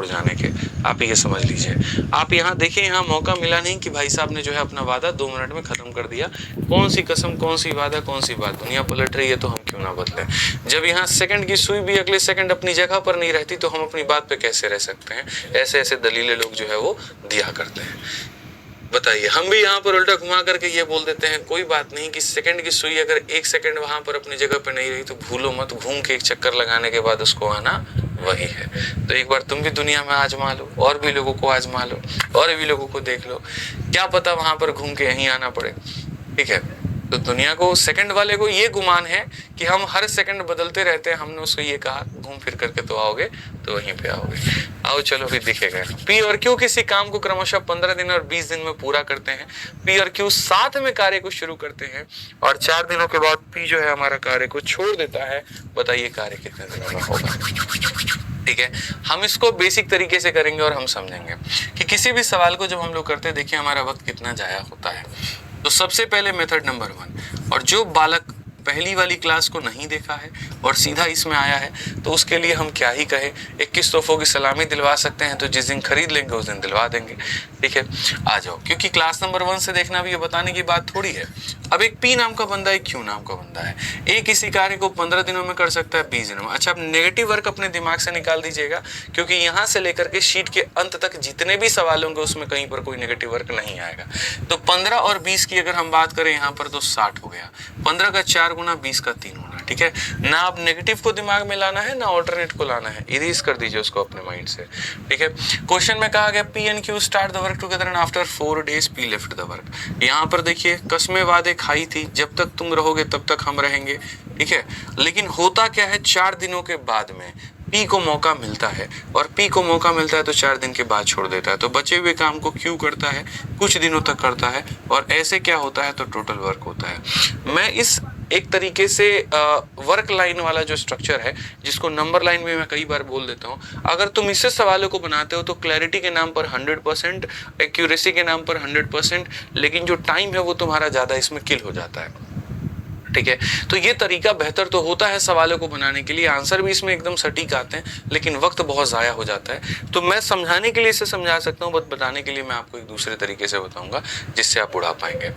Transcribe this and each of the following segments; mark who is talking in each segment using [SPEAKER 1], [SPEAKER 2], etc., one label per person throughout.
[SPEAKER 1] उड़ जाने के। आप ये समझ लीजिए। आप यहाँ देखिए, यहाँ मौका मिला नहीं कि भाई साहब ने जो है अपना वादा 2 मिनट में खत्म कर दिया। कौन सी कसम, कौन सी वादा, कौन सी बात, दुनिया पलट रही है तो हम क्यों ना बदले। जब यहाँ सेकंड की सुई भी अगले सेकंड अपनी जगह पर नहीं रहती तो हम अपनी बात पे कैसे रह सकते हैं। ऐसे ऐसे दलीलें लोग जो है वो दिया करते हैं। बताइए, हम भी यहाँ पर उल्टा घुमा करके ये बोल देते हैं कोई बात नहीं कि सेकंड की सुई अगर 1 सेकंड वहां पर अपनी जगह पे नहीं रही तो भूलो मत, घूम के एक चक्कर लगाने के बाद उसको आना वही है। तो एक बार तुम भी दुनिया में आजमा लो, और भी लोगों को आजमा लो, और भी लोगों को देख लो, क्या पता वहां पर घूम के यहीं आना पड़े। ठीक है, तो दुनिया को, सेकंड वाले को ये गुमान है कि हम हर सेकंड बदलते रहते हैं। हमने उसको ये कहा घूम फिर करके तो आओगे, तो वहीं पे आओगे। आओ चलो फिर दिखेगा। पी और क्यू किसी काम को क्रमशः 15 दिन और 20 दिन में पूरा करते हैं। पी और क्यू साथ में कार्य को शुरू करते हैं और 4 दिनों के बाद पी जो है हमारा कार्य को छोड़ देता है। बताइए कार्य कितने दिनों में होगा। ठीक है, हम इसको बेसिक तरीके से करेंगे और हम समझेंगे कि किसी भी सवाल को जब हम लोग करते हैं, देखिए हमारा वक्त कितना जाया होता है। तो सबसे पहले मेथड नंबर 1, और जो बालक पहली वाली क्लास को नहीं देखा है और सीधा इसमें आया है तो उसके लिए हम क्या ही कहें। 21 तोहफों की सलामी दिलवा सकते हैं, तो जिस दिन खरीद लेंगे उस दिन दिलवा देंगे। ठीक है, आ जाओ, क्योंकि क्लास नंबर 1 से देखना भी ये बताने की बात थोड़ी है। अब एक पी नाम का बंदा है, क्यू नाम का बंदा है। ए किसी कार्य को 15 दिनों में कर सकता है, 20 दिनों में। अच्छा, अब नेगेटिव वर्क अपने दिमाग से निकाल दीजिएगा, क्योंकि यहाँ से लेकर के शीट के अंत तक जितने भी सवाल होंगे उसमें कहीं पर कोई नेगेटिव वर्क नहीं आएगा। तो 15 और 20 की अगर हम बात करें यहाँ पर तो 60 हो गया। 15 का 4 गुना, 20 का 3 गुना। ठीक है ना, आप नेगेटिव को दिमाग में लाना है ना ऑल्टरनेट को लाना है, इरेज कर दीजिए उसको अपने माइंड से। ठीक है, क्वेश्चन में कहा गया P and Q start the work together and after 4 days P left the work. यहाँ पर देखिए कस्में वादे खाई थी, जब तक तुम रहोगे तब तक हम रहेंगे। ठीक है, लेकिन होता क्या है, 4 दिनों के बाद में पी को मौका मिलता है, और पी को मौका मिलता है तो 4 दिन के बाद छोड़ देता है। तो बचे हुए काम को क्यू करता है, कुछ दिनों तक करता है, और ऐसे क्या होता है तो टोटल वर्क होता है। मैं इस एक तरीके से वर्क लाइन वाला जो स्ट्रक्चर है, जिसको नंबर लाइन में मैं कई बार बोल देता हूँ, अगर तुम इससे सवालों को बनाते हो तो क्लैरिटी के नाम पर 100%, एक्यूरेसी के नाम पर 100%, लेकिन जो टाइम है वो तुम्हारा ज़्यादा इसमें किल हो जाता है। ठीक है, तो ये तरीका बेहतर तो होता है सवालों को बनाने के लिए, आंसर भी इसमें एकदम सटीक आते हैं, लेकिन वक्त बहुत ज़ाया हो जाता है। तो मैं समझाने के लिए इसे समझा सकता हूँ, बट बताने के लिए मैं आपको एक दूसरे तरीके से बताऊंगा जिससे आप उड़ा पाएंगे।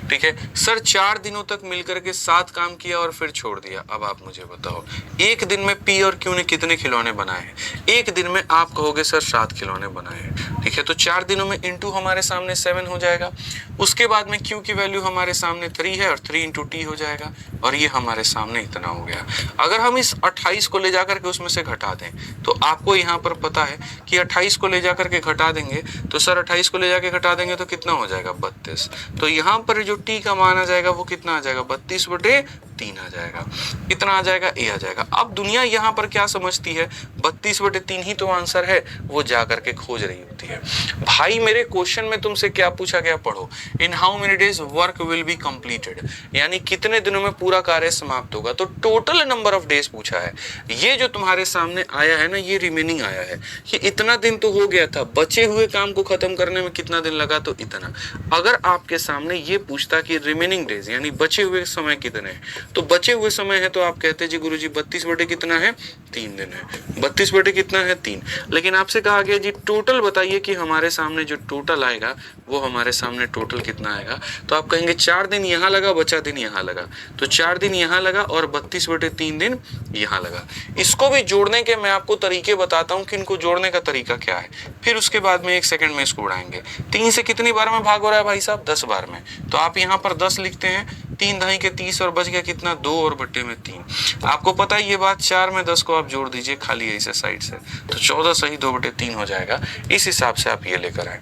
[SPEAKER 1] ठीक है सर, 4 दिनों तक मिलकर के 7 काम किया और फिर छोड़ दिया। अब आप मुझे बताओ, एक दिन में पी और क्यू ने कितने खिलौने बनाए हैं। एक दिन में आप कहोगे सर 7 खिलौने बनाए हैं। ठीक है, तो 4 दिनों में इंटू हमारे सामने 7 हो जाएगा। उसके बाद में क्यू की वैल्यू हमारे सामने 3 है, और 3 इंटू टी हो जाएगा, और ये हमारे सामने इतना हो गया। अगर हम इस 28 को ले जाकर के उसमें से घटा दें, तो आपको यहाँ पर पता है कि 28 को ले जाकर के घटा देंगे तो सर 28 को ले जाके घटा देंगे तो कितना हो जाएगा, 32। तो यहाँ पर जो टी का मान आ जाएगा वो कितना आ जाएगा, 32/3 आ जाएगा। कितना आ जाएगा, ए आ जाएगा। अब दुनिया यहाँ पर क्या समझती है, 32/3 ही तो आंसर है, वो जा करके खोज रही होती है। भाई मेरे क्वेश्चन में तुमसे क्या पूछा गया, पढ़ो, इन how many days work will be completed, यानी कितने दिनों में पूरा कार्य समाप्त होगा। तो टोटल नंबर ऑफ डेज पूछा है। ये जो तुम्हारे सामने आया है ना, ये रिमेनिंग आया है कि इतना दिन तो हो गया था, बचे हुए काम को खत्म करने में कितना दिन लगा, तो इतना। अगर आपके सामने ये पूछता कि रिमेनिंग डेज यानी बचे हुए समय कितने हैं, तो बचे हुए समय है तो आप कहते जी गुरुजी 32 कितना है, 3 दिन है। 32 कितना है, 3। लेकिन आपसे कहा गया जी टोटल बताइए कि हमारे सामने जो टोटल आएगा वो हमारे सामने टोटल कितना आएगा। तो आप कहेंगे 4 दिन यहाँ लगा, बचा दिन यहाँ लगा, तो 4 दिन यहाँ लगा और 32/3 दिन यहाँ लगा। इसको भी जोड़ने के मैं आपको तरीके बताता हूँ कि इनको जोड़ने का तरीका क्या है, फिर उसके बाद में 1 सेकंड में इसको उड़ाएंगे। 3 से कितनी बार में भाग हो रहा है भाई साहब, 10 बार में। तो आप यहाँ पर 10 लिखते हैं, 3 दही के 30 और बच गया कितना, 2 और बट्टे में 3। आपको पता है ये बात, 4 में 10 को आप जोड़ दीजिए खाली ऐसे साइड से, तो 14 सही 2/3 हो जाएगा। इस हिसाब से आप ये लेकर आए।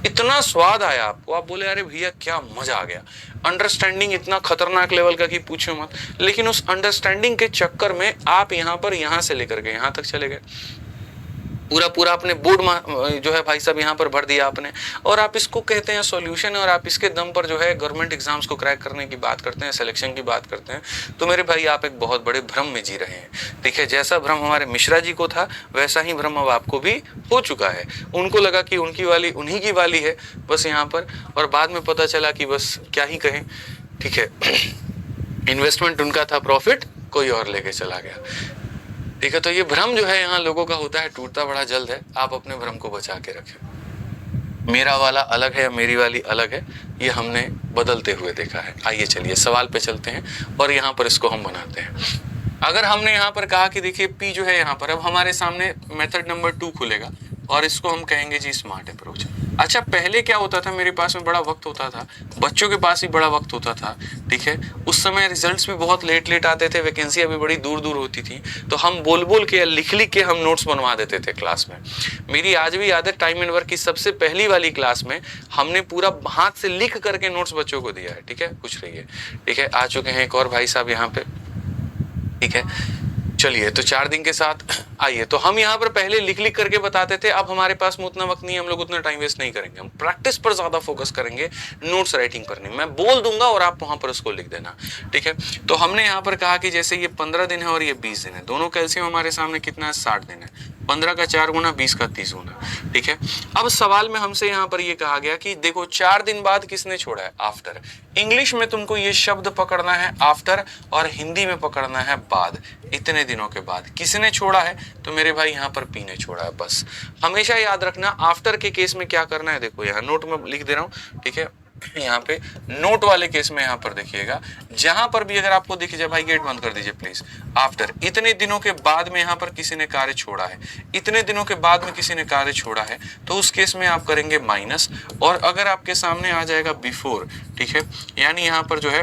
[SPEAKER 1] इतना स्वाद आया आपको, आप बोले अरे भैया क्या मजा आ गया। अंडरस्टैंडिंग इतना खतरनाक लेवल का कि पूछो मत, लेकिन उस अंडरस्टैंडिंग के चक्कर में आप यहाँ से लेकर के यहाँ तक चले गए। पूरा अपने बोर्ड जो है भाई साहब यहाँ पर भर दिया आपने, और आप इसको कहते हैं सॉल्यूशन, और आप इसके दम पर जो है गवर्नमेंट एग्जाम्स को क्रैक करने की बात करते हैं, सिलेक्शन की बात करते हैं। तो मेरे भाई आप एक बहुत बड़े भ्रम में जी रहे हैं। देखिए जैसा भ्रम हमारे मिश्रा जी को था वैसा ही भ्रम अब आपको भी हो चुका है। उनको लगा कि उनकी वाली उन्हीं की वाली है बस यहाँ पर, और बाद में पता चला कि बस क्या ही कहें। ठीक है, इन्वेस्टमेंट उनका था, प्रॉफिट कोई और लेके चला गया। ठीक है। तो ये भ्रम जो है यहाँ लोगों का होता है, टूटता बड़ा जल्द है। आप अपने भ्रम को बचा के रखें। मेरा वाला अलग है या मेरी वाली अलग है, ये हमने बदलते हुए देखा है। आइए चलिए सवाल पे चलते हैं और यहाँ पर इसको हम बनाते हैं। अगर हमने यहाँ पर कहा कि देखिए P जो है यहाँ पर, अब हमारे सामने मेथड नंबर 2 खुलेगा और इसको हम कहेंगे जी स्मार्ट अप्रोच। अच्छा, पहले क्या होता था, मेरे पास में बड़ा वक्त होता था, बच्चों के पास ही बड़ा वक्त होता था, ठीक है। उस समय रिजल्ट्स भी बहुत लेट आते थे, वैकेंसी अभी बड़ी दूर होती थी, तो हम बोल के या लिख के हम नोट्स बनवा देते थे क्लास में। मेरी आज भी याद है टाइम एंड वर्क की सबसे पहली वाली क्लास में हमने पूरा हाथ से लिख करके नोट्स बच्चों को दिया है, ठीक है। कुछ रहिए, ठीक है। आ चुके हैं एक और भाई साहब यहाँ पे, ठीक है। चलिए, तो 4 दिन के साथ आइए। तो हम यहाँ पर पहले लिख करके बताते थे, अब हमारे पास में उतना वक्त नहीं है, हम लोग उतना टाइम वेस्ट नहीं करेंगे, हम प्रैक्टिस पर ज्यादा फोकस करेंगे, नोट्स राइटिंग पर नहीं। मैं बोल दूंगा और आप वहां पर उसको लिख देना, ठीक है। तो हमने यहाँ पर कहा कि जैसे ये 15 दिन है और ये 20 दिन है, दोनों कैल्शियम हमारे सामने कितना है, 60 दिन है। 15 का 4 गुना, 20 का 30 गुना, ठीक है। अब सवाल में हमसे यहाँ पर ये कहा गया कि देखो 4 दिन बाद किसने छोड़ा है, आफ्टर। इंग्लिश में तुमको ये शब्द पकड़ना है आफ्टर, और हिंदी में पकड़ना है बाद। इतने दिनों के बाद किसने छोड़ा है, तो मेरे भाई यहाँ पर पी ने छोड़ा है। बस हमेशा याद रखना आफ्टर के केस में क्या करना है। देखो यहाँ नोट में लिख दे रहा हूँ, ठीक है। यहाँ पे नोट वाले केस में यहाँ पर देखिएगा, जहां पर भी अगर आपको दिख जाए, भाई गेट बंद कर दीजिए प्लीज। आफ्टर, इतने दिनों के बाद में यहाँ पर किसी ने कार्य छोड़ा है, इतने दिनों के बाद में किसी ने कार्य छोड़ा है, तो उस केस में आप करेंगे माइनस। और अगर आपके सामने आ जाएगा बिफोर, ठीक है, यानी यहाँ पर जो है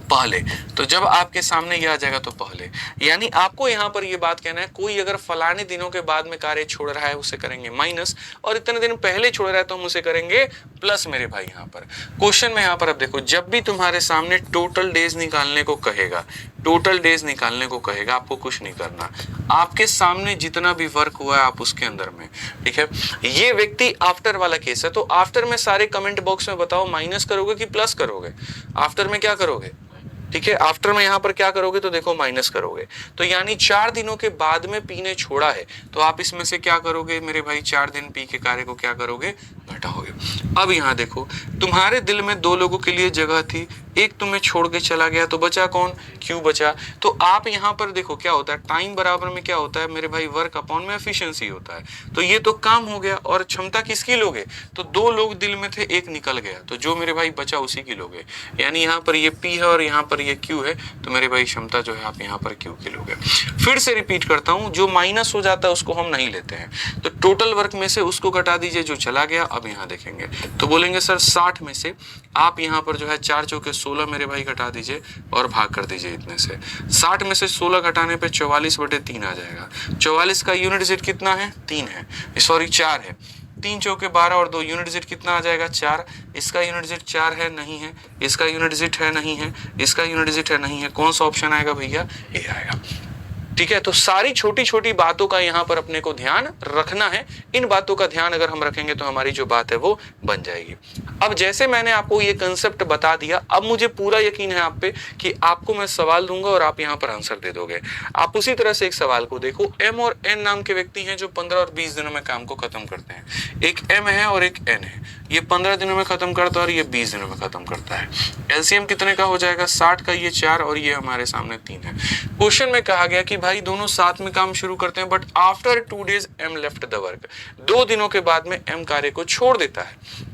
[SPEAKER 1] पहले, तो जब आपके सामने ये आ जाएगा तो पहले, यानी आपको यहाँ पर ये बात कहना है, कोई अगर फलाने दिनों के बाद में कार्य छोड़ रहा है उसे करेंगे माइनस, और इतने दिन पहले छोड़ रहा है तो हम उसे करेंगे प्लस। मेरे भाई यहाँ पर क्वेश्चन में यहाँ पर अब देखो, जब भी तुम्हारे सामने टोटल डेज निकालने को कहेगा, टोटल डेज निकालने को कहेगा, आपको कुछ नहीं करना, आपके सामने जितना भी वर्क हुआ है आप उसके अंदर में, ठीक है। ये व्यक्ति आफ्टर वाला केस है, तो आफ्टर में सारे कमेंट बॉक्स में बताओ माइनस करोगे कि प्लस करोगे। आफ्टर में क्या करोगे, ठीक है। आफ्टर में यहाँ पर क्या करोगे, तो देखो माइनस करोगे। तो यानी 4 दिनों के बाद में पी ने छोड़ा है, तो आप इसमें से क्या करोगे मेरे भाई, 4 दिन पी के कार्य को क्या करोगे, घटाओगे। अब यहाँ देखो, तुम्हारे दिल में 2 लोगों के लिए जगह थी, एक तुम्हें छोड़ के चला गया, तो बचा कौन, क्यू बचा। तो आप यहाँ पर देखो क्या होता है, टाइम बराबर में क्या होता है मेरे भाई, वर्क अपॉन में एफिशिएंसी होता है। तो ये तो काम हो गया, और क्षमता किसकी लोगे, तो 2 लोग दिल में थे, एक निकल गया, तो जो मेरे भाई बचा उसी की लोगे। यानी यहाँ पर ये पी है और यहाँ पर ये क्यू है, तो मेरे भाई क्षमता जो है आप यहाँ पर क्यू की लोगे। फिर से रिपीट करता हूँ, जो माइनस हो जाता है उसको हम नहीं लेते हैं, तो टोटल वर्क में से उसको घटा दीजिए जो चला गया। अब यहाँ देखेंगे तो बोलेंगे सर 60 में से आप यहाँ पर जो है 4 चौके 16 मेरे भाई घटा दीजिए और भाग कर दीजिए इतने से। 60 में से 16 घटाने पे 44/3 आ जाएगा। 44 का यूनिट डिजिट कितना है, 3 है, सॉरी 4 है। 3 चौके 12 और 2 यूनिट डिजिट कितना आ जाएगा, 4। इसका यूनिट डिजिट 4 है, नहीं है। इसका यूनिट डिजिट है, नहीं है। इसका यूनिट डिजिट है, नहीं है। कौन सा ऑप्शन आएगा भैया, ये आएगा, ठीक है। तो सारी छोटी छोटी बातों का यहाँ पर अपने को ध्यान रखना है। इन बातों का ध्यान अगर हम रखेंगे तो हमारी जो बात है वो बन जाएगी। अब जैसे मैंने आपको ये कंसेप्ट बता दिया, अब मुझे पूरा यकीन है आप पे कि आपको मैं सवाल दूंगा और आप यहाँ पर आंसर दे दोगे। आप उसी तरह से एक सवाल को देखो, एम और एन नाम के व्यक्ति हैं जो 15 और 20 दिनों में काम को खत्म करते हैं। एक एम है और एक एन है, ये 15 दिनों में खत्म करता है और ये 20 दिनों में खत्म करता है। एलसीएम कितने का हो जाएगा, 60 का ये 4 और ये हमारे सामने 3 है। क्वेश्चन में कहा गया कि भाई दोनों साथ में काम शुरू करते हैं, but after 2 days M left the work, 2 दिनों के बाद में एम कार्य को छोड़ देता है।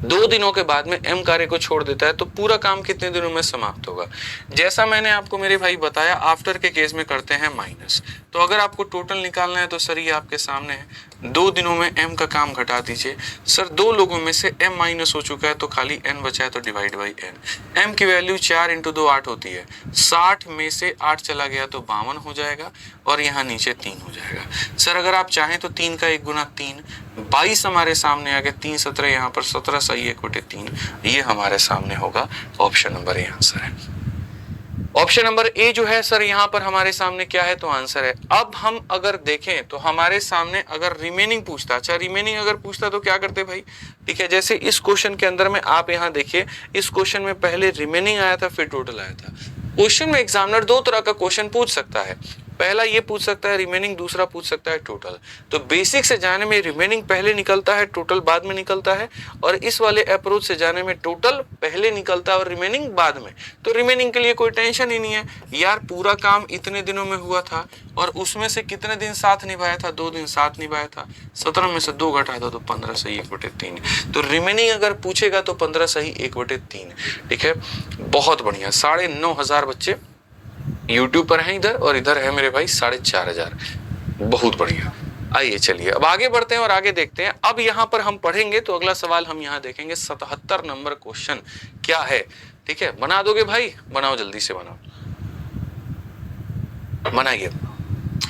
[SPEAKER 1] 2 दिनों के बाद में एम कार्य को छोड़ देता है, तो पूरा काम कितने दिनों में समाप्त होगा। जैसा मैंने आपको मेरे भाई बताया, आफ्टर के केस में करते हैं माइनस। तो अगर आपको टोटल निकालना है तो सर ये आपके सामने है, 2 दिनों में एम का काम घटा दीजिए। सर 2 लोगों में से एम माइनस हो चुका है तो खाली एन बचा है, तो डिवाइड बाई एन। एम की वैल्यू 4 × 2 8 होती है। 60 में से 8 चला गया तो 52 हो जाएगा और यहाँ नीचे 3 हो जाएगा। सर अगर आप चाहें तो 3 का 1 गुना 3, 22 हमारे सामने आ गया। 3 17 यहाँ पर 17 सही 1/3, ये हमारे सामने होगा। ऑप्शन नंबर ए आंसर है। ऑप्शन नंबर ए जो है सर यहाँ पर हमारे सामने क्या है, तो आंसर है। अब हम अगर देखें तो हमारे सामने अगर रिमेनिंग पूछता, अच्छा रिमेनिंग अगर पूछता तो क्या करते भाई, ठीक है। जैसे इस क्वेश्चन के अंदर में आप यहाँ देखिए, इस क्वेश्चन में पहले रिमेनिंग आया था फिर टोटल आया था। क्वेश्चन में एग्जामिनर 2 तरह का क्वेश्चन पूछ सकता है। पहला ये पूछ सकता है रिमेनिंग, दूसरा पूछ सकता है टोटल। तो बेसिक से जाने में रिमेनिंग पहले निकलता है, टोटल बाद में निकलता है, और इस वाले अप्रोच से जाने में टोटल पहले निकलता है और रिमेनिंग बाद में। तो रिमेनिंग के लिए कोई टेंशन ही नहीं है यार, पूरा काम इतने दिनों में हुआ था और उसमें से कितने दिन साथ निभाया था, 2 दिन साथ निभाया था, 17 में से 2 घटा दो तो 15 सही 1/3। तो रिमेनिंग अगर पूछेगा तो 15 सही 1/3। ठीक है, बहुत बढ़िया। 9,500 बच्चे यूट्यूब पर हैं इधर, और इधर है मेरे भाई 4,500। बहुत बढ़िया। आइए चलिए अब आगे बढ़ते हैं और आगे देखते हैं। अब यहाँ पर हम पढ़ेंगे तो अगला सवाल हम यहाँ देखेंगे 77 नंबर क्वेश्चन क्या है। ठीक है, बना दोगे भाई? बनाओ, जल्दी से बनाओ, बनाइए,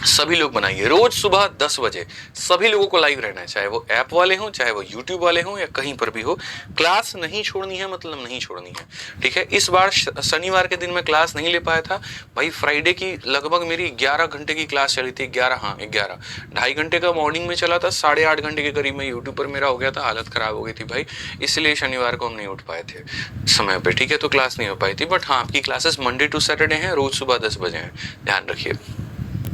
[SPEAKER 1] सभी लोग बनाइए। रोज सुबह 10 बजे सभी लोगों को लाइव रहना है, चाहे वो ऐप वाले हों, चाहे वो यूट्यूब वाले हों, या कहीं पर भी हो। क्लास नहीं छोड़नी है, मतलब नहीं छोड़नी है। ठीक है, इस बार शनिवार के दिन मैं क्लास नहीं ले पाया था भाई। फ्राइडे की लगभग मेरी 11 घंटे की क्लास चली थी। 11 ढाई घंटे का मॉर्निंग में चला था, 8.5 घंटे के करीब में यूट्यूब पर मेरा हो गया था। हालत खराब हो गई थी भाई, इसलिए शनिवार को हम नहीं उठ पाए थे समय पे। ठीक है, तो क्लास नहीं हो पाई थी। बट हाँ, आपकी क्लासेस मंडे टू सैटरडे हैं, रोज सुबह 10 बजे हैं, ध्यान रखिए।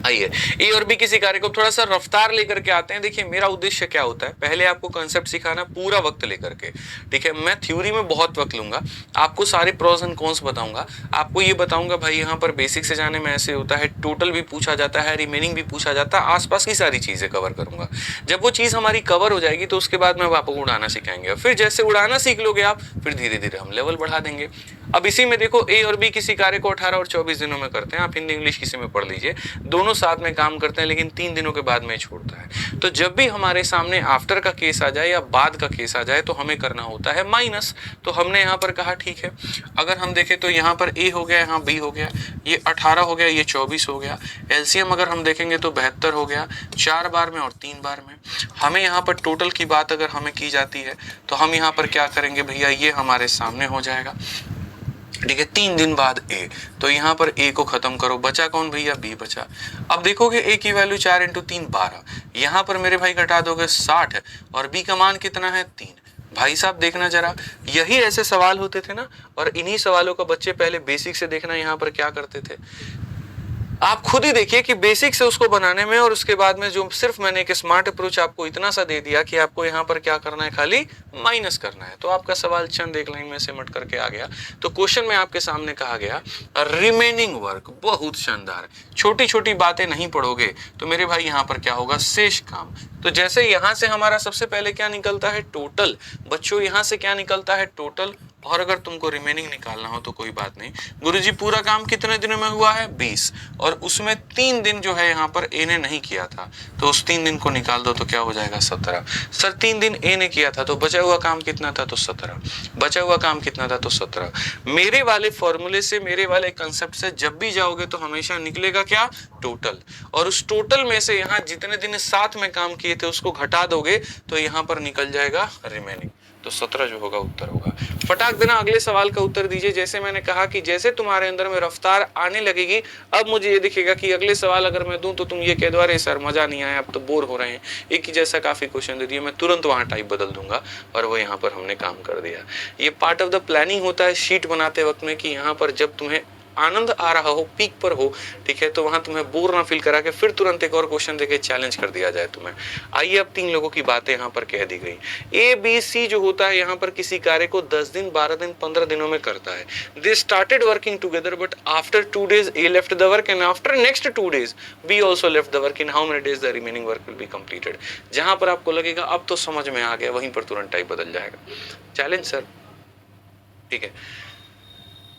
[SPEAKER 1] आइए, ए और बी की सी कार्य को थोड़ा सा रफ्तार लेकर के आते हैं। देखिए मेरा उद्देश्य क्या होता है, पहले आपको कॉन्सेप्ट सिखाना पूरा वक्त लेकर के। ठीक है, मैं थ्योरी में बहुत वक्त लूंगा, आपको सारे प्रोस एंड कॉन्स बताऊंगा, आपको ये बताऊंगा भाई यहाँ पर बेसिक से जाने में ऐसे होता है, टोटल भी पूछा जाता है, रिमेनिंग भी पूछा जाता है, आसपास की सारी चीजें कवर करूंगा। जब वो चीज हमारी कवर हो जाएगी तो उसके बाद में आपको उड़ाना सिखाएंगे, फिर जैसे उड़ाना सीख लोगे आप, फिर धीरे धीरे हम लेवल बढ़ा देंगे। अब इसी में देखो, ए और बी किसी कार्य को 18 और 24 दिनों में करते हैं। आप हिंदी इंग्लिश किसी में पढ़ लीजिए, दोनों साथ में काम करते हैं, लेकिन 3 दिनों के बाद में छोड़ता है। तो जब भी हमारे सामने आफ्टर का केस आ जाए या बाद का केस आ जाए तो हमें करना होता है माइनस। तो हमने यहाँ पर कहा ठीक है, अगर हम देखें तो यहाँ पर ए हो गया, यहाँ बी हो गया, ये 18 हो गया, ये 24 हो गया। एलसीएम अगर हम देखेंगे तो 72 हो गया, 4 बार में और 3 बार में। हमें यहाँ पर टोटल की बात अगर हमें की जाती है तो हम यहाँ पर क्या करेंगे भैया, ये हमारे सामने हो जाएगा। ठीक है, 3 दिन बाद ए, तो यहाँ पर ए को खत्म करो, बचा कौन भैया, बी बचा। अब देखोगे ए की वैल्यू 4 × 3 12, यहाँ पर मेरे भाई घटा दोगे 60, और बी का मान कितना है 3। भाई साहब देखना जरा, यही ऐसे सवाल होते थे ना, और इन्हीं सवालों का बच्चे पहले बेसिक से देखना यहाँ पर क्या करते थे। आप खुद ही देखिए कि बेसिक से उसको बनाने में और उसके बाद में जो सिर्फ मैंने एक स्मार्ट अप्रोच आपको इतना सा दे दिया कि आपको यहाँ पर क्या करना है, खाली माइनस करना है, तो आपका सवाल चंद एक लाइन में सिमट करके आ गया। तो क्वेश्चन में आपके सामने कहा गया रिमेनिंग वर्क, बहुत शानदार। छोटी छोटी बातें नहीं पढ़ोगे तो मेरे भाई यहाँ पर क्या होगा, शेष काम। तो जैसे यहाँ से हमारा सबसे पहले क्या निकलता है, टोटल। बच्चों यहाँ से क्या निकलता है, टोटल। और अगर तुमको रिमेनिंग निकालना हो तो कोई बात नहीं, गुरुजी पूरा काम कितने दिनों में हुआ है, 20, और उसमें 3 दिन जो है यहाँ पर ए ने नहीं किया था, तो उस 3 दिन को निकाल दो तो क्या हो जाएगा, 17। सर 3 दिन ए ने किया था तो बचा हुआ काम कितना था, तो 17। बचा हुआ काम कितना था, तो 17। मेरे वाले फॉर्मूले से, मेरे वाले कंसेप्ट से जब भी जाओगे तो हमेशा निकलेगा क्या, टोटल। और उस टोटल में से यहाँ जितने दिन साथ में काम किए थे उसको घटा दोगे तो यहाँ पर निकल जाएगा रिमेनिंग, तो 17 जो होगा उत्तर होगा। फटाक देना अगले सवाल का उत्तर दीजिए। जैसे मैंने कहा कि जैसे तुम्हारे अंदर में रफ्तार आने लगेगी, अब मुझे ये दिखेगा कि अगले सवाल अगर मैं दूं तो तुम ये कह दो अरे सर मजा नहीं आया, अब तो बोर हो रहे हैं, एक ही जैसा काफी क्वेश्चन दे दिए, मैं तुरंत वहां टाइप बदल दूंगा और वो यहाँ पर हमने काम कर दिया। ये पार्ट ऑफ द प्लानिंग होता है शीट बनाते वक्त में, कि यहाँ पर जब तुम्हें आनंद आ रहा हो, पीक पर हो, ठीक है, तो वहां तुम्हें बोर ना फील करा के फिर तुरंत एक और क्वेश्चन देके चैलेंज कर दिया जाए तुम्हें। आइए अब 3 लोगों की बातें यहाँ पर कह दी गई। ए बी सी जो होता है यहाँ पर किसी कार्य को 10 दिन 12 दिन 15 दिनों में करता है। They started working together but after 2 days A left the work and after next 2 days B also left the work. In how many days the remaining work will be completed. जहां पर आपको लगेगा अब तो समझ में आ गया, वहीं पर तुरंत टाइप बदल जाएगा। चैलेंज सर, ठीक है।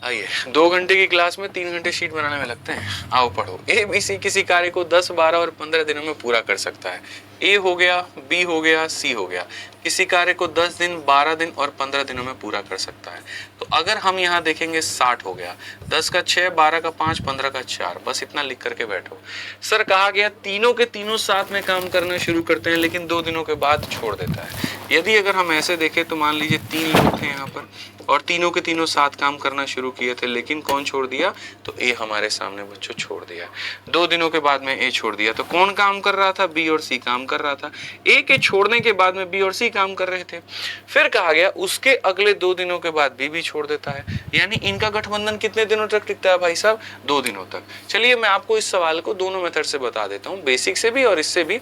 [SPEAKER 1] आइए, 2 घंटे की क्लास में 3 घंटे शीट बनाने में लगते हैं। आओ पढ़ो। ए बी सी किसी कार्य को 10, 12 और 15 दिनों में पूरा कर सकता है। ए हो गया, बी हो गया, सी हो गया। किसी कार्य को 10 दिन, 12 दिन और 15 दिनों में पूरा कर सकता है। तो अगर हम यहाँ देखेंगे 60 हो गया, 10 का 6, 12 का 5, 15 का 4, बस इतना लिख करके बैठो। सर कहा गया तीनों के तीनों साथ में काम करना शुरू करते हैं लेकिन 2 दिनों के बाद छोड़ देता है। यदि अगर हम ऐसे देखें तो मान लीजिए 3 लोग थे यहाँ पर और तीनों के तीनों साथ काम करना शुरू किए थे, लेकिन कौन छोड़ दिया, तो ए हमारे सामने बच्चों छोड़ दिया। 2 दिनों के बाद में ए छोड़ दिया। तो कौन काम कर रहा था, बी और सी काम कर रहा था, ए के छोड़ने के बाद में बी और सी काम कर रहे थे। फिर कहा गया उसके अगले 2 दिनों के बाद बी भी छोड़ देता है, यानी इनका गठबंधन कितने दिनों तक टिकता है भाई साहब? 2 दिनों तक। चलिए मैं आपको इस सवाल को दोनों मेथड से बता देता हूँ, बेसिक से भी और इससे भी,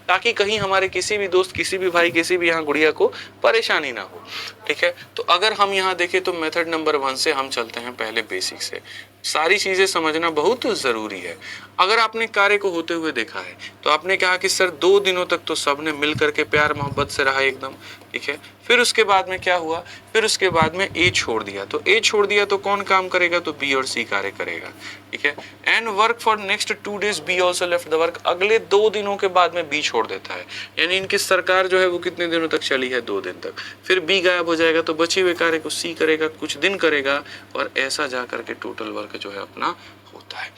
[SPEAKER 1] ताकि कहीं हमारे किसी भी दोस्त, किसी भी भाई, किसी भी यहाँ गुड़िया को परेशानी ना हो। ठीक है, तो अगर हम यहाँ देखें तो मेथड नंबर 1 से हम चलते हैं पहले बेसिक से। सारी चीजें समझना बहुत जरूरी है। अगर आपने कार्य को होते हुए देखा है तो आपने कहा कि सर 2 दिनों तक तो सबने मिल करके प्यार मोहब्बत से रहा एकदम। ठीक है, फिर उसके बाद में क्या हुआ? फिर उसके बाद में ए छोड़ दिया, तो ए छोड़ दिया तो कौन काम करेगा? तो बी और सी कार्य करेगा। ठीक है, and work for next 2 days B also left the work. अगले 2 दिनों के बाद में बी छोड़ देता है, यानी इनकी सरकार जो है वो कितने दिनों तक चली है? 2 दिन तक। फिर बी गायब हो जाएगा तो बचे हुए कार्य को सी करेगा, कुछ दिन करेगा, और ऐसा जा करके टोटल वर्क जो है अपना होता है।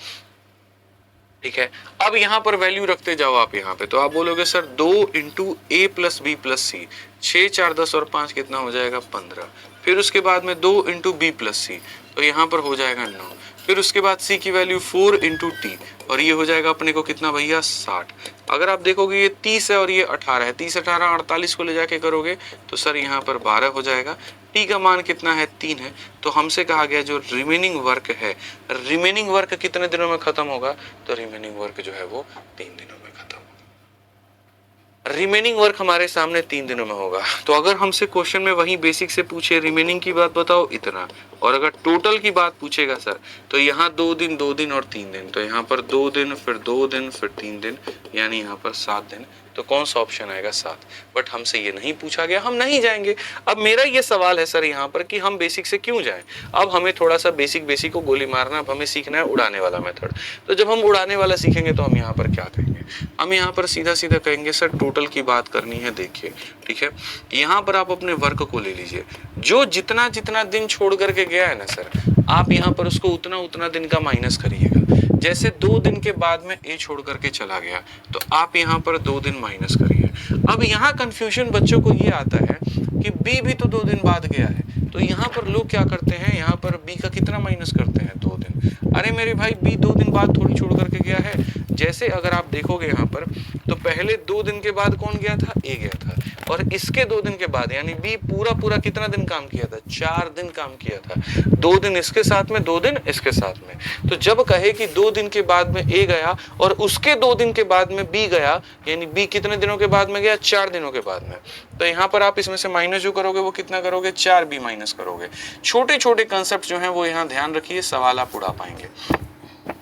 [SPEAKER 1] ठीक है, अब यहाँ पर वैल्यू रखते जाओ आप यहाँ पे, तो आप बोलोगे सर 2 इंटू ए प्लस बी प्लस सी, 6 4 10 और 5 कितना हो जाएगा? 15। फिर उसके बाद में 2 इंटू बी प्लस सी, तो यहाँ पर हो जाएगा 9। फिर उसके बाद सी की वैल्यू 4 इंटू टी, और ये हो जाएगा अपने को कितना भैया? 60। अगर आप देखोगे ये 30 है और ये 18 है, 30 18 48 को ले जाके करोगे तो सर यहाँ पर 12 हो जाएगा। टी का मान कितना है? 3 है। तो हमसे कहा गया जो रिमेनिंग वर्क है, रिमेनिंग वर्क कितने दिनों में खत्म होगा? तो रिमेनिंग वर्क जो है वो 3 दिनों में खत्म होगा। रिमेनिंग वर्क हमारे सामने 3 दिनों में होगा। तो अगर हमसे क्वेश्चन में वही बेसिक से पूछे रिमेनिंग की बात बताओ इतना, और अगर टोटल की बात पूछेगा सर तो यहाँ 2 दिन 2 दिन और 3 दिन, तो यहाँ पर 2 दिन फिर 2 दिन फिर 3 दिन, यानी यहाँ पर 7 दिन। तो कौन सा ऑप्शन आएगा? 7। बट हमसे ये नहीं पूछा गया, हम नहीं जाएंगे। अब मेरा ये सवाल है सर यहाँ पर कि हम बेसिक से क्यों जाएं? अब हमें थोड़ा सा बेसिक को गोली मारना, अब हमें सीखना है उड़ाने वाला मेथड। तो जब हम उड़ाने वाला सीखेंगे तो हम यहाँ पर क्या कहेंगे? हम यहाँ पर सीधा सीधा कहेंगे सर टोटल की बात करनी है। देखिए, ठीक है, यहाँ पर आप अपने वर्क को ले लीजिए, जो जितना जितना दिन छोड़ करके गया है ना सर, आप यहाँ पर उसको उतना उतना दिन का माइनस करिएगा। जैसे 2 दिन के बाद में ए छोड़ करके चला गया, तो आप यहाँ पर 2 दिन माइनस करिए। अब यहाँ कंफ्यूजन बच्चों को ये आता है कि बी भी तो 2 दिन बाद गया है, तो यहाँ पर लोग क्या करते हैं, यहाँ पर बी का कितना माइनस करते हैं? 2 दिन। अरे मेरे भाई, बी 2 दिन बाद थोड़ी छोड़ करके गया है। जैसे अगर आप देखोगे यहाँ पर, तो पहले 2 दिन के बाद कौन गया था? ए गया था, और इसके 2 दिन के बाद यानी बी पूरा कितना दिन काम किया था? 4 दिन काम किया था। 2 दिन इसके साथ में, 2 दिन इसके साथ में। तो जब कहे कि 2 दिन के बाद में ए गया और उसके 2 दिन के बाद में बी गया, यानी बी कितने दिनों के बाद में गया? 4 दिनों के बाद में। तो यहाँ पर आप इसमें से माइनस जो करोगे वो कितना करोगे? 4 बी माइनस करोगे। छोटे छोटे कंसेप्ट जो हैं वो यहाँ ध्यान रखिए, सवाल आप उड़ा पाएंगे।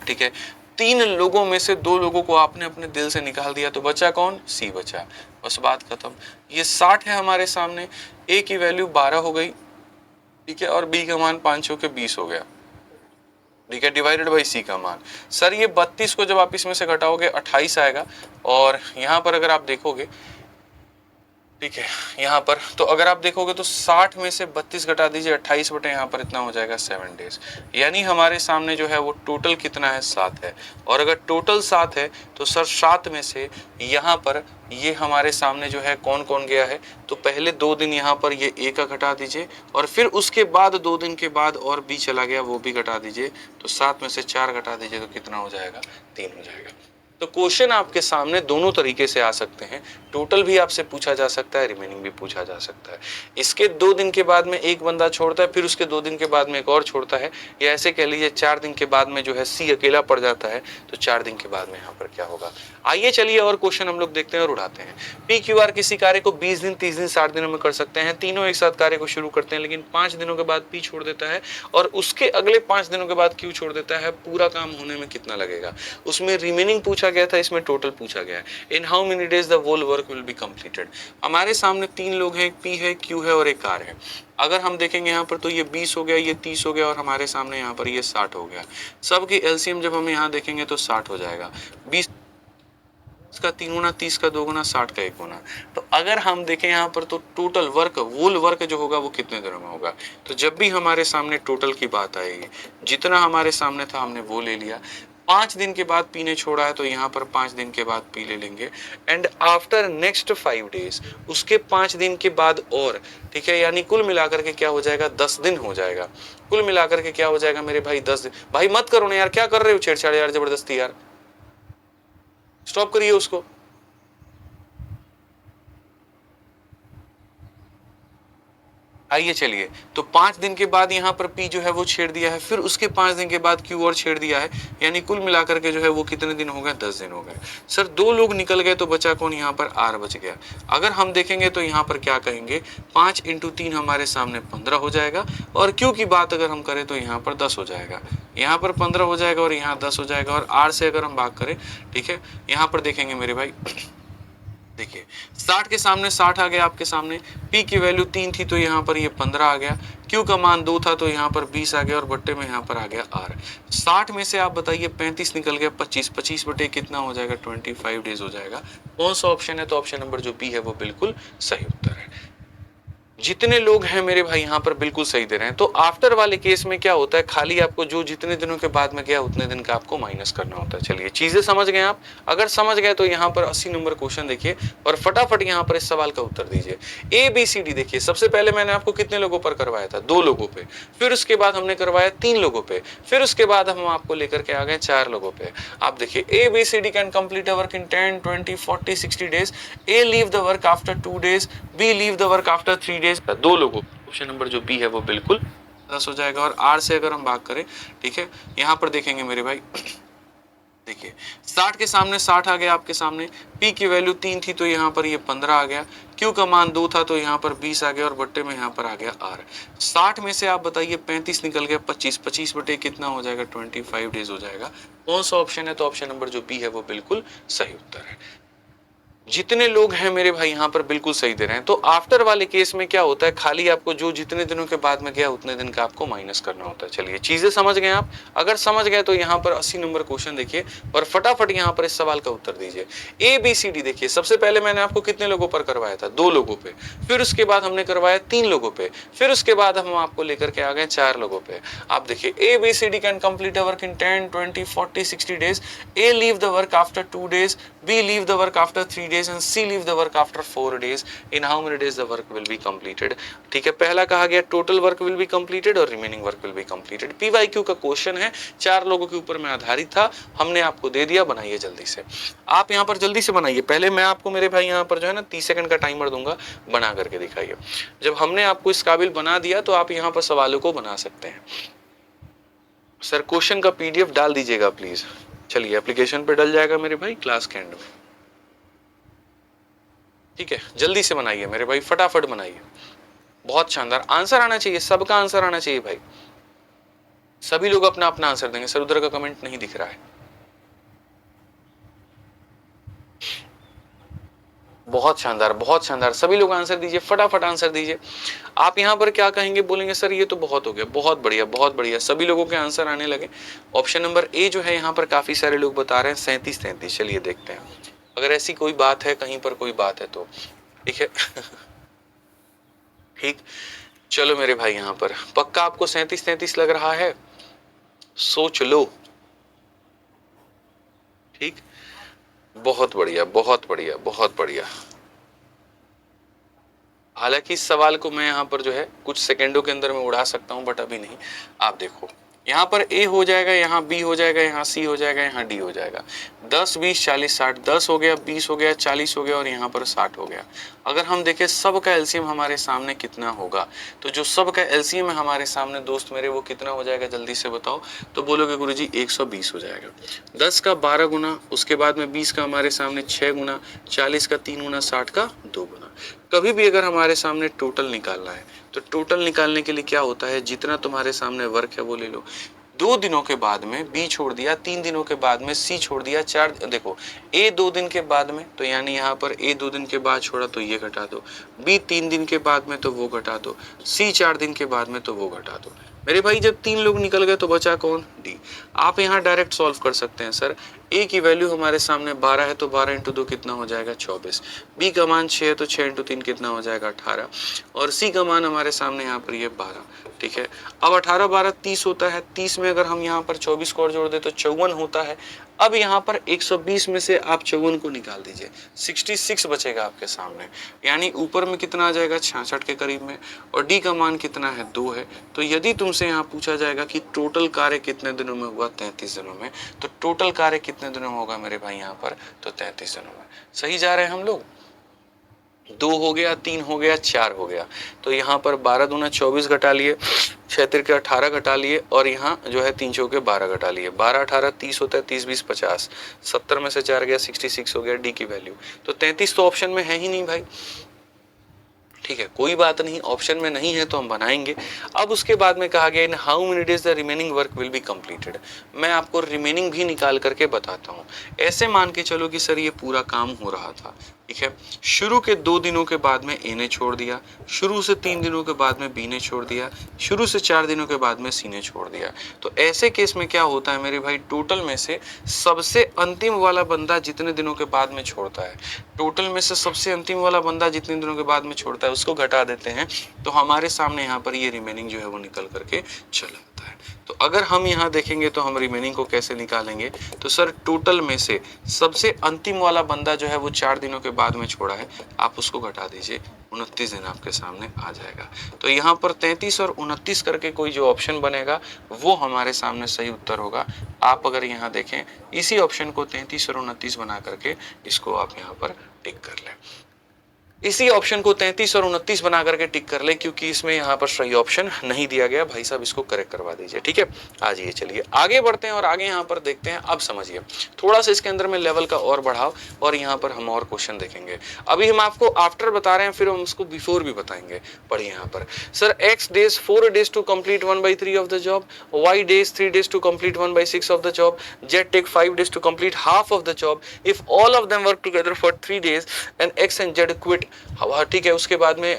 [SPEAKER 1] ठीक है, 3 लोगों में से 2 लोगों को आपने अपने दिल से निकाल दिया, तो बचा कौन? सी बचा। बस बात खत्म। ये 60 है हमारे सामने, ए की वैल्यू 12 हो गई, ठीक है, और बी का मान 5 के 20 हो गया। ठीक है, डिवाइडेड बाई सी का मान। सर ये 32 को जब आप इसमें से घटाओगे 28 आएगा, और यहाँ पर अगर आप देखोगे, ठीक है, यहाँ पर तो अगर आप देखोगे तो 60 में से 32 घटा दीजिए, 28 बटे यहाँ पर इतना हो जाएगा 7 डेज। यानी हमारे सामने जो है वो टोटल कितना है? 7 है। और अगर टोटल 7 है तो सर 7 में से यहाँ पर ये हमारे सामने जो है कौन कौन गया है? तो पहले 2 दिन यहाँ पर ये ए का घटा दीजिए, और फिर उसके बाद 2 दिन के बाद और बी चला गया, वो भी घटा दीजिए। तो 7 में से 4 घटा दीजिए तो कितना हो जाएगा? 3 हो जाएगा। तो क्वेश्चन आपके सामने दोनों तरीके से आ सकते हैं, टोटल भी आपसे पूछा जा सकता है, रिमेनिंग भी पूछा जा सकता है। इसके 2 दिन के बाद में एक बंदा छोड़ता है, फिर उसके 2 दिन के बाद में एक और छोड़ता है, या ऐसे कह लीजिए 4 दिन के बाद में जो है सी अकेला पड़ जाता है, तो 4 दिन के बाद में यहाँ पर क्या होगा? आइए चलिए और क्वेश्चन हम लोग देखते हैं और उड़ाते हैं। पी क्यू आर किसी कार्य को 20 दिन 30 दिन 60 दिनों में कर सकते हैं। तीनों एक साथ कार्य को शुरू करते हैं, लेकिन 5 दिनों के बाद पी छोड़ देता है, और उसके अगले 5 दिनों के बाद क्यू छोड़ देता है। पूरा काम होने में कितना लगेगा? उसमें रिमेनिंग पूछा गया था, इसमें टोटल पूछा गया है। In how many days the whole work will be completed. हमारे सामने 3 लोग हैं, पी है, क्यू है और एक कार है। अगर हम देखेंगे यहाँ पर तो ये 20 हो गया, ये 30 हो गया, और हमारे सामने यहाँ पर ये 60 हो गया। सब की एलसीएम जब हम यहाँ देखेंगे तो 60 हो जाएगा। 20 का 3 गुना, 30 का 2 गुना, 60 का 1 गुना। तो अगर हम देखें यहाँ पर तो टोटल वर्क, वोल वर्क जो होगा वो कितने दिनों में होगा? तो जब भी हमारे सामने टोटल की बात आएगी, जितना हमारे सामने था हमने वो ले लिया। 5 दिन के बाद पी ने छोड़ा है, तो यहाँ पर 5 दिन के बाद पी ले लेंगे। एंड आफ्टर नेक्स्ट 5 डेज, उसके 5 दिन के बाद और, ठीक है, यानी कुल मिलाकर के क्या हो जाएगा? 10 दिन हो जाएगा। कुल मिलाकर के क्या हो जाएगा मेरे भाई? 10 दिन। भाई मत करो ना यार, क्या कर रहे हो छेड़छाड़ यार, जबरदस्ती यार, स्टॉप करिए उसको। आइए चलिए, तो 5 दिन के बाद यहाँ पर P जो है वो छेड़ दिया है, फिर उसके 5 दिन के बाद Q और छेड़ दिया है, यानी कुल मिलाकर के जो है वो कितने दिन हो गए, 10 दिन हो गए। सर 2 लोग निकल गए तो बचा कौन, यहाँ पर R बच गया। अगर हम देखेंगे तो यहाँ पर क्या कहेंगे, 5 इंटू 3 हमारे सामने 15 हो जाएगा, और Q की बात अगर हम करें तो यहाँ पर 10 हो जाएगा, यहाँ पर 15 हो जाएगा और यहाँ 10 हो जाएगा, और R से अगर हम भाग करें, ठीक है, यहाँ पर देखेंगे मेरे भाई, देखिए 60 के सामने 60 आ गया आपके सामने, P की वैल्यू 3 थी तो यहाँ पर ये 15 आ गया, Q का मान 2 था तो यहाँ पर 20 आ गया, और बट्टे में यहाँ पर आ गया R। 60 में से आप बताइए 35 निकल गया, 25 बटे कितना हो जाएगा, 25 डेज हो जाएगा। कौन सा ऑप्शन है, तो ऑप्शन नंबर जो बी है वो बिल्कुल सही उत्तर है। जितने लोग हैं मेरे भाई यहाँ पर बिल्कुल सही दे रहे हैं। तो आफ्टर वाले केस में क्या होता है, खाली आपको जो जितने दिनों के बाद में गया उतने दिन का आपको माइनस करना होता है। चलिए चीजें समझ गए आप, अगर समझ गए तो यहाँ पर 80 नंबर क्वेश्चन देखिए और फटाफट यहाँ पर इस सवाल का उत्तर दीजिए। ABCD देखिए, सबसे पहले मैंने आपको कितने लोगों पर करवाया था, 2 लोगों पे, फिर उसके बाद हमने करवाया 3 लोगों पे, फिर उसके बाद हम आपको लेकर के आ गए 4 लोगों पे। आप देखिए ABCD can complete a work in 10, 20, 40, 60 days, A leave the work after 2 days, B leave the work after 3 days. 2 लोगों, ऑप्शन नंबर जो बी है वो बिल्कुल 10 हो जाएगा। और R से अगर हम भाग करें, ठीक है, यहाँ पर देखेंगे मेरे भाई, देखिए 60 के सामने 60 आ गया आपके सामने, P की वैल्यू 3 थी तो यहाँ पर ये 15 आ गया, Q का मान 2 था तो यहाँ पर 20 आ गया, और बट्टे में यहाँ पर आ गया R। 60 में से आप बताइए 35 निकल गया, 25 बटे कितना हो जाएगा, 25 डेज हो जाएगा। कौन सा ऑप्शन है, तो ऑप्शन नंबर जो बी है वो बिल्कुल सही उत्तर है। जितने लोग हैं मेरे भाई यहाँ पर बिल्कुल सही दे रहे हैं। तो आफ्टर वाले केस में क्या होता है, खाली आपको जो जितने दिनों के बाद में गया उतने दिन का आपको माइनस करना होता है। चलिए चीजें समझ गए आप, अगर समझ गए तो यहाँ पर 80 नंबर क्वेश्चन देखिए और फटाफट यहाँ पर इस सवाल का उत्तर दीजिए। ABCD देखिए, सबसे पहले मैंने आपको कितने लोगों पर करवाया था, 2 लोगों पे, फिर उसके बाद हमने करवाया 3 लोगों पे, फिर उसके बाद हम आपको लेकर के आ गए 4 लोगों पे। आप देखिए ABCD can complete a work in 10, 20, 40, 60 days, A leave the work after 2 days, B leave the work after 3 days and C leave the work after 4 days. In how many days the work will be completed? ठीक है, पहला कहा गया total work will be completed और remaining work will be completed। PYQ का question है, 4 लोगों के ऊपर में आधारित था, हमने आपको दे दिया, बनाइए जल्दी से। आप यहाँ पर जल्दी से बनाइए, पहले मैं आपको मेरे भाई यहाँ पर जो है ना 30 सेकंड का टाइमर दूंगा, बना करके दिखाइए। जब हमने आपको इस काबिल बना दिया तो आप यहाँ पर सवालों को बना सकते हैं। सर क्वेश्चन का PDF डाल दीजिएगा प्लीज। चलिए एप्लीकेशन पे डल जाएगा मेरे भाई क्लास के एंड में, ठीक है, जल्दी से बनाइए मेरे भाई, फटाफट बनाइए, बहुत शानदार। आंसर आना चाहिए, सबका आंसर आना चाहिए भाई, सभी लोग अपना अपना आंसर देंगे। सर उधर का कमेंट नहीं दिख रहा है, बहुत शानदार, बहुत शानदार, सभी लोग आंसर दीजिए, फटाफट आंसर दीजिए। आप यहाँ पर क्या कहेंगे, बोलेंगे सर ये तो बहुत हो गया, बहुत बढ़िया बहुत बढ़िया, सभी लोगों के आंसर आने लगे। ऑप्शन नंबर ए जो है यहाँ पर काफी सारे लोग बता रहे हैं 37-33। चलिए देखते हैं, अगर ऐसी कोई बात है, कहीं पर कोई बात है तो ठीक है। ठीक, चलो मेरे भाई यहाँ पर पक्का आपको 37-33 लग रहा है, सोच लो, ठीक, बहुत बढ़िया बहुत बढ़िया बहुत बढ़िया। हालांकि इस सवाल को मैं यहाँ पर जो है कुछ सेकंडों के अंदर में उड़ा सकता हूँ, बट अभी नहीं। आप देखो यहाँ पर A हो जाएगा, यहाँ B हो जाएगा, यहाँ C हो जाएगा, यहाँ D हो जाएगा। 10, 20, 40, 60, 10 हो गया, 20 हो गया, 40 हो गया और यहाँ पर 60 हो गया। अगर हम देखें सब का एलसीएम हमारे सामने कितना होगा, तो जो सब का एलसीएम है हमारे सामने दोस्त मेरे, वो कितना हो जाएगा, जल्दी से बताओ। तो बोलोगे गुरुजी 120 हो जाएगा। 10 का 12 गुना, उसके बाद में 20 का हमारे सामने 6 गुना, 40 का 3 गुना, 60 का 2 गुना। कभी भी अगर हमारे सामने टोटल निकालना है तो टोटल निकालने के लिए क्या होता है, जितना तुम्हारे सामने वर्क है वो ले लो। 2 दिनों के बाद में B छोड़ दिया, 3 दिनों के बाद में C छोड़ दिया, 4 देखो A 2 दिन के बाद में, तो यानी यहाँ पर A 2 दिन के बाद छोड़ा तो ये घटा दो, B 3 दिन के बाद में तो वो घटा दो, C 4 दिन के बाद में तो वो घटा दो। मेरे भाई जब 3 लोग निकल गए तो बचा कौन, D। आप यहाँ डायरेक्ट सॉल्व कर सकते हैं। सर A की वैल्यू हमारे सामने 12 है तो 12 इंटू 2 कितना हो जाएगा, 24। B का मान 6 है तो 6 इंटू 3 कितना हो जाएगा, 18। और C का मान हमारे सामने यहाँ पर ये 12, ठीक है। अब 18 12 30 होता है, 30 में अगर हम यहाँ पर 24 को और जोड़ दे तो 54 होता है। अब यहाँ पर 120 में से आप 54 को निकाल दीजिए, 66 बचेगा आपके सामने, यानी ऊपर में कितना आ जाएगा, 66 के करीब में। और D का मान कितना है, 2 है। तो यदि तुमसे यहाँ पूछा जाएगा कि टोटल कार्य कितने दिनों में हुआ, 33 दिनों में, तो टोटल कार्य कितने दिनों में होगा मेरे भाई यहाँ पर, तो 33 दिनों में। सही जा रहे हैं हम लोग, 2 हो गया, 3 हो गया, 4 हो गया। तो यहाँ पर 12 दूना 24 घटा लिए, 6 तिरके 18 घटा लिए और यहाँ जो है 3 चौके 12 घटा लिए। 12 18 30 होता है, 30 20 50, 70 में से 4 गया 66 हो गया डी की वैल्यू। तो 33 तो ऑप्शन में है ही नहीं भाई। ठीक है, कोई बात नहीं, ऑप्शन में नहीं है तो हम बनाएंगे। अब उसके बाद में कहा गया इन how many days the remaining work will be completed. मैं आपको रिमेनिंग भी निकाल करके बताता हूँ। ऐसे मान के चलो कि सर ये पूरा काम हो रहा था, ठीक है, शुरू के 2 दिनों के बाद में ए ने छोड़ दिया, शुरू से 3 दिनों के बाद में बी ने छोड़ दिया, शुरू से 4 दिनों के बाद में सी ने छोड़ दिया। तो ऐसे केस में क्या होता है मेरे भाई, टोटल में से सबसे अंतिम वाला बंदा जितने दिनों के बाद में छोड़ता है, टोटल में से सबसे अंतिम वाला बंदा जितने दिनों के बाद में छोड़ता है उसको घटा देते हैं। तो हमारे सामने यहाँ पर ये रिमेनिंग जो है वो निकल करके चला आता है। तो अगर हम यहाँ देखेंगे तो हम रिमेनिंग को कैसे निकालेंगे, तो सर टोटल में से सबसे अंतिम वाला बंदा जो है वो 4 दिनों के बाद में छोड़ा है, आप उसको घटा दीजिए, 29 दिन आपके सामने आ जाएगा। तो यहाँ पर 33 और 29 करके कोई जो ऑप्शन बनेगा वो हमारे सामने सही उत्तर होगा। आप अगर यहाँ देखें इसी ऑप्शन को 33 और 29 बना करके इसको आप यहाँ पर टिक कर लें। इसी ऑप्शन को 33 और 29 बना करके टिक कर ले, क्योंकि इसमें यहाँ पर सही ऑप्शन नहीं दिया गया। भाई साहब इसको करेक्ट करवा दीजिए, ठीक है। आज ये चलिए आगे बढ़ते हैं और आगे यहाँ पर देखते हैं। अब समझिए थोड़ा सा इसके अंदर में लेवल का और बढ़ाव, और यहाँ पर हम और क्वेश्चन देखेंगे। अभी हम आपको आफ्टर बता रहे हैं, फिर हम उसको बिफोर भी बताएंगे। पढ़िए यहाँ पर, sir x days 4 days to complete 1/3 of the job, y days 3 days to complete 1/6 of the job, z take 5 days to complete half of the job. If all of them work together for 3 days and x and z quit, ठीक है, उसके बाद में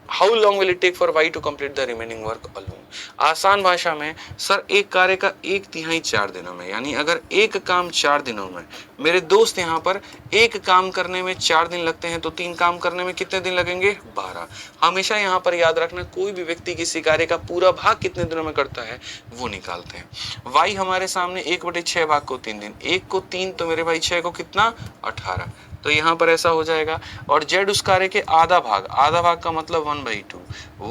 [SPEAKER 1] how long will it take for Y to complete the remaining work alone. आसान भाषा में sir एक कार्य का 1/3 4 दिनों में, यानी अगर एक काम 4 दिनों में, मेरे दोस्त यहाँ पर एक काम करने में 4 दिन लगते हैं, तो 3 काम करने में कितने दिन लगेंगे, 12। हमेशा यहाँ पर याद रखना, कोई भी व्यक्ति किसी कार्य का पूरा भाग कितने दिनों में करता है वो निकालते हैं। वाई हमारे सामने 1/6 भाग को 3 दिन, 1 को 3 तो मेरे भाई 6 को कितना 18, तो यहाँ पर ऐसा हो जाएगा। और जेड उस कार्य के आधा भाग, आधा भाग का मतलब 1/2,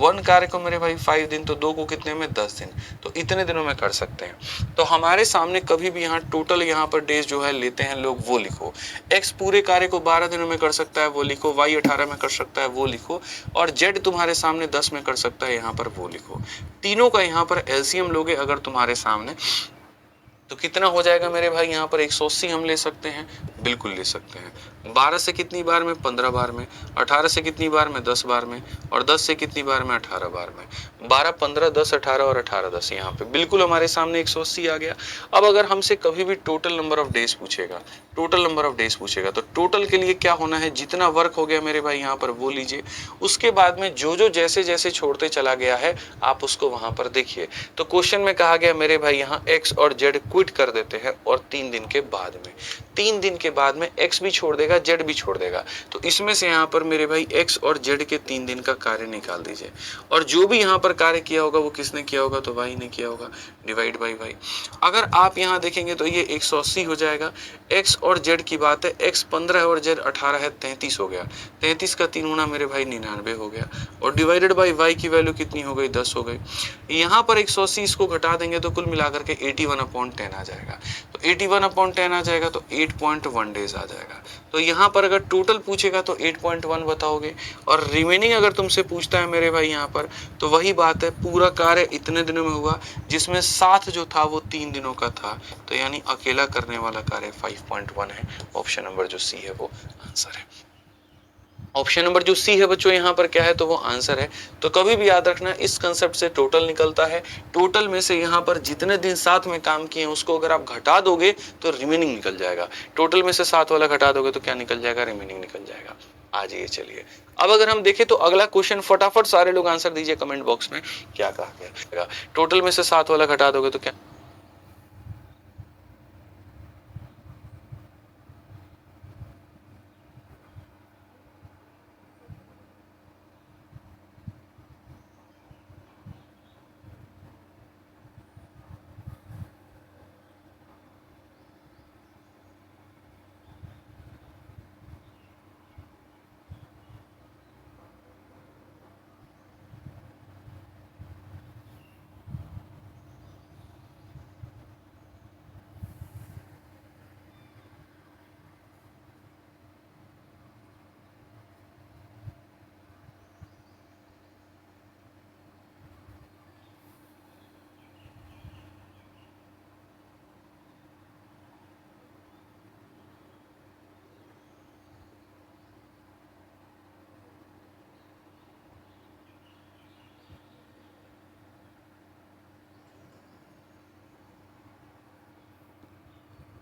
[SPEAKER 1] 1 कार्य को मेरे भाई 5 दिन, तो 2 को कितने में 10 दिन, तो इतने दिनों में कर सकते हैं। तो हमारे सामने कभी भी यहाँ टोटल यहाँ पर डेज जो है लेते हैं लोग, वो लिखो। एक्स पूरे कार्य को 12 दिनों में कर सकता है, वो लिखो। वाई 18 में कर सकता है, वो लिखो। और जेड तुम्हारे सामने 10 में कर सकता है, यहाँ पर वो लिखो। तीनों का यहाँ पर एलसीएम लोगे अगर तुम्हारे सामने, तो कितना हो जाएगा मेरे भाई, यहाँ पर 180 हम ले सकते हैं, बिल्कुल ले सकते हैं। 12 से कितनी बार में, 15 बार में। 18 से कितनी बार में, 10 बार में। और 10 से कितनी बार में, 18 बार में। 12 15 10 18 और 18 10, यहाँ पे बिल्कुल हमारे सामने 180 आ गया। अब अगर हमसे कभी भी टोटल नंबर ऑफ डेज पूछेगा, टोटल नंबर ऑफ डेज पूछेगा, तो टोटल के लिए क्या होना है, जितना वर्क हो गया मेरे भाई यहाँ पर वो लीजिए। उसके बाद में जो जो जैसे जैसे छोड़ते चला गया है आप उसको वहां पर देखिए। तो क्वेश्चन में कहा गया मेरे भाई यहाँ एक्स और जेड क्विट कर देते हैं, और 3 दिन के बाद में, 3 दिन के बाद में एक्स भी छोड़ देगा, जेड भी छोड़ देगा। तो इसमें से यहाँ पर मेरे भाई एक्स और जेड के 3 दिन का कार्य निकाल दीजिए। और जो भी यहाँ पर कार्य किया होगा वो किसने किया होगा, तो वाई ने किया होगा, डिवाइड बाई वाई। अगर आप यहाँ देखेंगे तो ये 180 हो जाएगा। एक्स और जेड की बात है, एक्स 15 है और जेड 18 है, 33 हो गया। 33 का 3 गुना मेरे भाई 99 हो गया। और डिवाइडेड बाई वाई की वैल्यू कितनी हो गई, 10 हो गई। यहाँ पर 180 इसको घटा देंगे तो कुल मिलाकर के 81/10 आ जाएगा। तो 81/10 आ जाएगा तो 8.1 डेज आ जाएगा। तो यहाँ पर अगर टोटल पूछेगा तो 8.1 बताओगे, और रिमेनिंग अगर तुमसे पूछता है मेरे भाई यहाँ पर, तो वही बात है, पूरा कार्य इतने दिनों में हुआ, जिसमें साथ जो था वो 3 दिनों का था। तो यानी अकेला करने वाला कार्य 5.1 है। ऑप्शन नंबर जो सी है वो आंसर है। ऑप्शन नंबर जो सी है बच्चों यहाँ पर क्या है, तो वो आंसर है। तो कभी भी याद रखना, इस कंसेप्ट से टोटल निकलता है। टोटल में से यहाँ पर जितने दिन साथ में काम किए हैं उसको अगर आप घटा दोगे तो रिमेनिंग निकल जाएगा। टोटल में से 7 वाला घटा दोगे तो क्या निकल जाएगा, रिमेनिंग निकल जाएगा। आ जाइए चलिए, अब अगर हम देखें तो अगला क्वेश्चन, फटाफट सारे लोग आंसर दीजिए कमेंट बॉक्स में, क्या कहा गया। टोटल में से 7 वाला घटा दोगे तो क्या,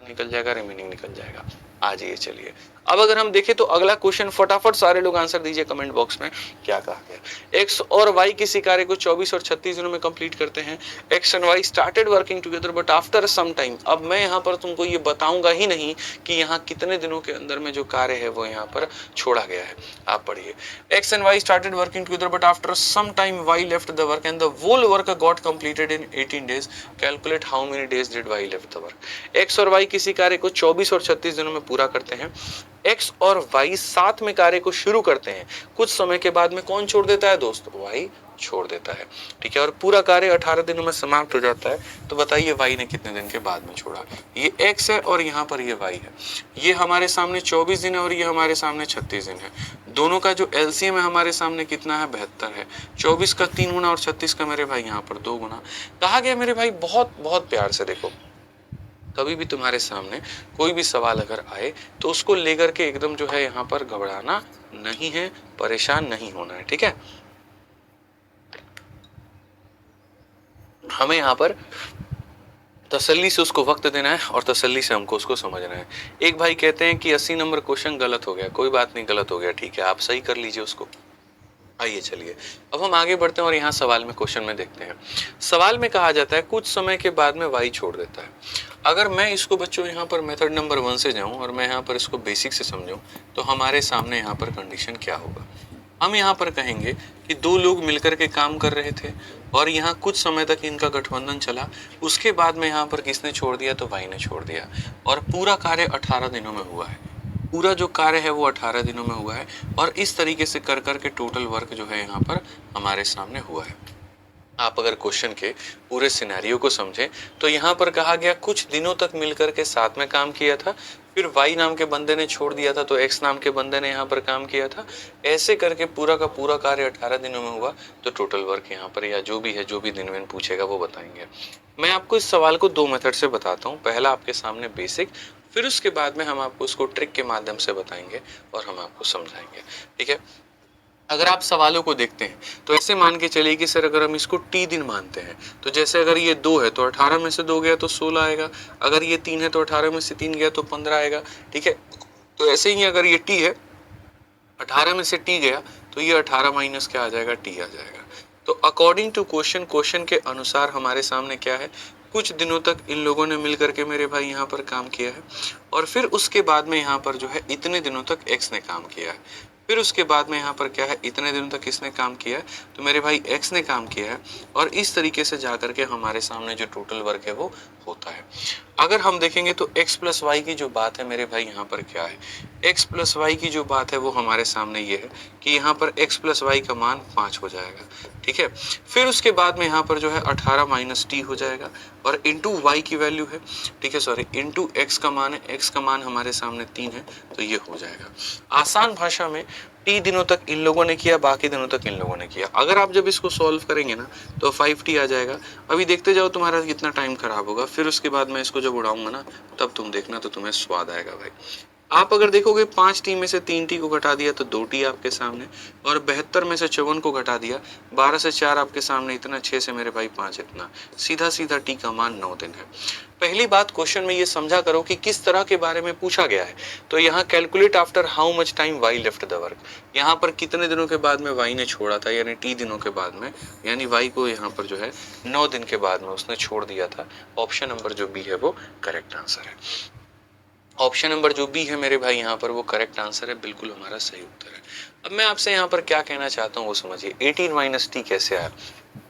[SPEAKER 1] निकल जाएगा, रिमेनिंग निकल जाएगा। आ जाइए चलिए। अब अगर हम देखें तो अगला क्वेश्चन, फटाफट सारे लोग आंसर दीजिए कमेंट बॉक्स में, क्या कहा गया। एक्स और वाई किसी कार्य को 24 और 36 दिनों में कंप्लीट करते हैं। X and Y started working together but after some time. अब मैं यहाँ पर तुमको ये बताऊंगा ही नहीं कि यहाँ कितने दिनों के अंदर में जो कार्य है वो यहाँ पर छोड़ा गया है। आप पढ़िए, X and Y started working together but after some time Y left the work and the whole work got completed in 18 days. Calculate how many days did Y left the work. X और Y किसी कार्य को 24 और 36 दिनों में पूरा करते हैं। एक्स और वाई साथ में कार्य को शुरू करते हैं। कुछ समय के बाद में कौन छोड़ देता है दोस्तों? वाई छोड़ देता है। ठीक है, और पूरा कार्य 18 दिनों में समाप्त हो जाता है। तो बताइए वाई ने कितने दिन के बाद में छोड़ा? ये एक्स है और यहाँ पर ये वाई है। ये हमारे सामने 24 दिन है और ये हमारे सामने 36 दिन है। दोनों का जो एलसीएम है हमारे सामने कितना है? 72 है। 24 का 3 गुना और 36 का मेरे भाई यहाँ पर 2 गुना। कहा गया मेरे भाई, बहुत बहुत प्यार से देखो, कभी भी तुम्हारे सामने कोई भी सवाल अगर आए तो उसको लेकर के एकदम जो है यहाँ पर घबराना नहीं है, परेशान नहीं होना है। ठीक है, हमें यहाँ पर तसल्ली से उसको वक्त देना है और तसल्ली से हमको उसको समझना है। एक भाई कहते हैं कि 80 नंबर क्वेश्चन गलत हो गया। कोई बात नहीं, गलत हो गया, ठीक है, आप सही कर लीजिए उसको। आइए चलिए अब हम आगे बढ़ते हैं और यहाँ सवाल में, क्वेश्चन में देखते हैं। सवाल में कहा जाता है कुछ समय के बाद में वाई छोड़ देता है। अगर मैं इसको बच्चों यहाँ पर मेथड नंबर 1 से जाऊँ और मैं यहाँ पर इसको बेसिक से समझूं तो हमारे सामने यहाँ पर कंडीशन क्या होगा? हम यहाँ पर कहेंगे कि दो लोग मिलकर के काम कर रहे थे और यहाँ कुछ समय तक इनका गठबंधन चला। उसके बाद में यहाँ पर किसने छोड़ दिया? तो वाई ने छोड़ दिया। और पूरा कार्य 18 दिनों में हुआ है। पूरा जो कार्य है वो 18 दिनों में हुआ है और इस तरीके से कर करके टोटल वर्क जो है यहाँ पर हमारे सामने हुआ है। आप अगर क्वेश्चन के पूरे सिनेरियो को समझें तो यहाँ पर कहा गया कुछ दिनों तक मिलकर के साथ में काम किया था, फिर वाई नाम के बंदे ने छोड़ दिया था तो एक्स नाम के बंदे ने यहाँ पर काम किया था। ऐसे करके पूरा का पूरा कार्य 18 दिनों में हुआ। तो टोटल वर्क यहाँ पर या जो भी है, जो भी दिन में पूछेगा वो बताएंगे। मैं आपको इस सवाल को 2 मेथड से बताता हूँ। पहला आपके सामने बेसिक, फिर उसके बाद में हम आपको उसको ट्रिक के माध्यम से बताएंगे और हम आपको समझाएंगे। ठीक है, अगर आप सवालों को देखते हैं तो ऐसे मान के चलिए कि सर अगर हम इसको टी दिन मानते हैं तो जैसे अगर ये 2 है तो 18 में से 2 गया तो 16 आएगा। अगर ये 3 है तो 18 में से 3 गया तो 15 आएगा। ठीक है, तो ऐसे ही अगर ये टी है, 18 में से टी गया तो ये 18 माइनस क्या आ जाएगा? टी आ जाएगा। तो अकॉर्डिंग टू क्वेश्चन के अनुसार हमारे सामने क्या है? कुछ दिनों तक इन लोगों ने मिल करके मेरे भाई यहाँ पर काम किया है और फिर उसके बाद में यहाँ पर जो है इतने दिनों तक एक्स ने काम किया है। फिर उसके बाद में यहाँ पर क्या है? इतने दिनों तक किसने काम किया है? तो मेरे भाई एक्स ने काम किया है और इस तरीके से जा करके हमारे सामने जो टोटल वर्क है वो होता है। अगर हम देखेंगे तो एक्स प्लस वाई की जो बात है मेरे भाई यहाँ पर क्या है? एक्स प्लस वाई की जो बात है वो हमारे सामने ये है कि यहाँ पर एक्स प्लस वाई का मान 5 हो जाएगा। ठीक है, फिर उसके बाद में यहाँ पर जो है 18 माइनस टी हो जाएगा और इंटू वाई की वैल्यू है। ठीक है, सॉरी, इंटू एक्स का मान है, एक्स का मान हमारे सामने 3 है तो ये हो जाएगा। आसान भाषा में टी दिनों तक इन लोगों ने किया, बाकी दिनों तक इन लोगों ने किया। अगर आप जब इसको सॉल्व करेंगे ना तो 5t आ जाएगा। अभी देखते जाओ तुम्हारा कितना टाइम खराब होगा, फिर उसके बाद मैं इसको जब उड़ाऊंगा ना तब तुम देखना तो तुम्हें स्वाद आएगा भाई। आप अगर देखोगे 5t में से 3t को घटा दिया तो 2t आपके सामने, और 72 में से 54 को घटा दिया, 12 से 4 आपके सामने इतना, 6 से मेरे भाई 5 इतना, सीधा सीधा t का मान 9 दिन है। पहली बात क्वेश्चन में ये समझा करो कि किस तरह के बारे में पूछा गया है। तो यहाँ calculate after how much time Y left the work, यहाँ पर कितने दिनों के बाद में वाई ने छोड़ा था, यानी टी दिनों के बाद में, यानी वाई को यहाँ पर जो है 9 दिन के बाद में उसने छोड़ दिया था। ऑप्शन नंबर जो बी है वो करेक्ट आंसर है। ऑप्शन नंबर जो बी है मेरे भाई यहाँ पर वो करेक्ट आंसर है, बिल्कुल हमारा सही उत्तर है। अब मैं आपसे यहाँ पर क्या कहना चाहता हूँ वो समझिए। 18 माइनस टी कैसे आया?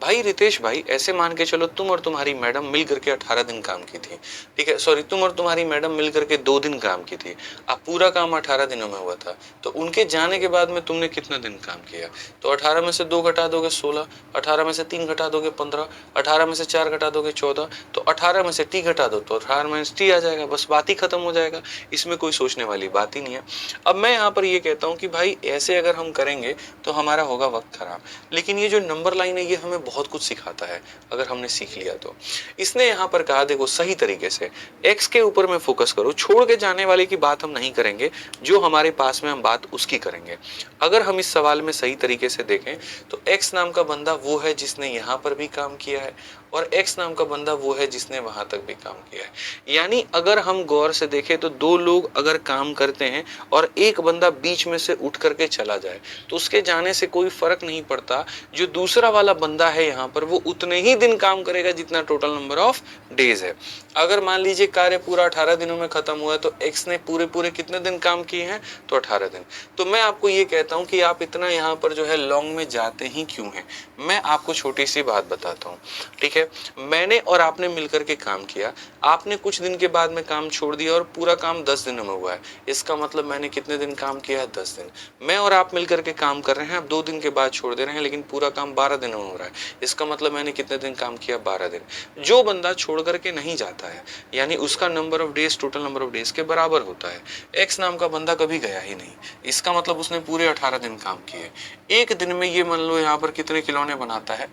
[SPEAKER 1] भाई रितेश भाई, ऐसे मान के चलो तुम और तुम्हारी मैडम मिल करके 18 दिन काम की थी। ठीक है, सॉरी, तुम और तुम्हारी मैडम मिल करके 2 दिन काम की थी। अब पूरा काम 18 दिनों में हुआ था, तो उनके जाने के बाद में तुमने कितना दिन काम किया? तो 18 में से 2 घटा दोगे 16, 18 में से 3 घटा दोगे 15, 18 में से 4 घटा दोगे 14, तो 18 में से टी घटा दो तो 18 में से टी आ जाएगा। बस बात ही खत्म हो जाएगा, इसमें कोई सोचने वाली बात ही नहीं है। अब मैं यहाँ पर ये कहता हूँ कि भाई ऐसे अगर हम करेंगे तो हमारा होगा वक्त खराब, लेकिन ये जो नंबर लाइन है ये हमें बहुत कुछ सिखाता है अगर हमने सीख लिया तो। इसने यहाँ पर कहा देखो सही तरीके से x के ऊपर में फोकस करो, छोड़ के जाने वाले की बात हम नहीं करेंगे, जो हमारे पास में हम बात उसकी करेंगे। अगर हम इस सवाल में सही तरीके से देखें तो x नाम का बंदा वो है जिसने यहाँ पर भी काम किया है और एक्स नाम का बंदा वो है जिसने वहां तक भी काम किया है। यानी अगर हम गौर से देखें तो दो लोग अगर काम करते हैं और एक बंदा बीच में से उठ करके चला जाए तो उसके जाने से कोई फर्क नहीं पड़ता, जो दूसरा वाला बंदा है यहाँ पर वो उतने ही दिन काम करेगा जितना टोटल नंबर ऑफ डेज है। अगर मान लीजिए कार्य पूरा 18 दिनों में खत्म हुआ तो एक्स ने पूरे पूरे कितने दिन काम किए हैं, तो 18 दिन। तो मैं आपको ये कहता हूं कि आप इतना यहाँ पर जो है लॉन्ग में जाते ही क्यों हैं। मैं आपको छोटी सी बात बताता हूँ, ठीक है। मैंने और आपने मिलकर के काम किया, आपने कुछ दिन के बाद में काम छोड़ दिया और पूरा काम 10 दिनों में हुआ है। इसका मतलब मैंने कितने दिन काम किया है, 10 दिन। मैं और आप मिलकर के काम कर रहे हैं, आप 2 दिन के बाद छोड़ दे रहे हैं, लेकिन पूरा काम 12 दिनों में हो रहा है। इसका मतलब मैंने कितने दिन काम किया, 12 दिन। जो बंदा छोड़ करके नहीं जाता है यानी उसका number of days total number of days के बराबर होता है। एक्स नाम का बंदा कभी गया ही नहीं, इसका मतलब उसने पूरे 18 दिन काम किए। एक दिन में ये मान लो यहाँ पर कितने खिलौने बनाता है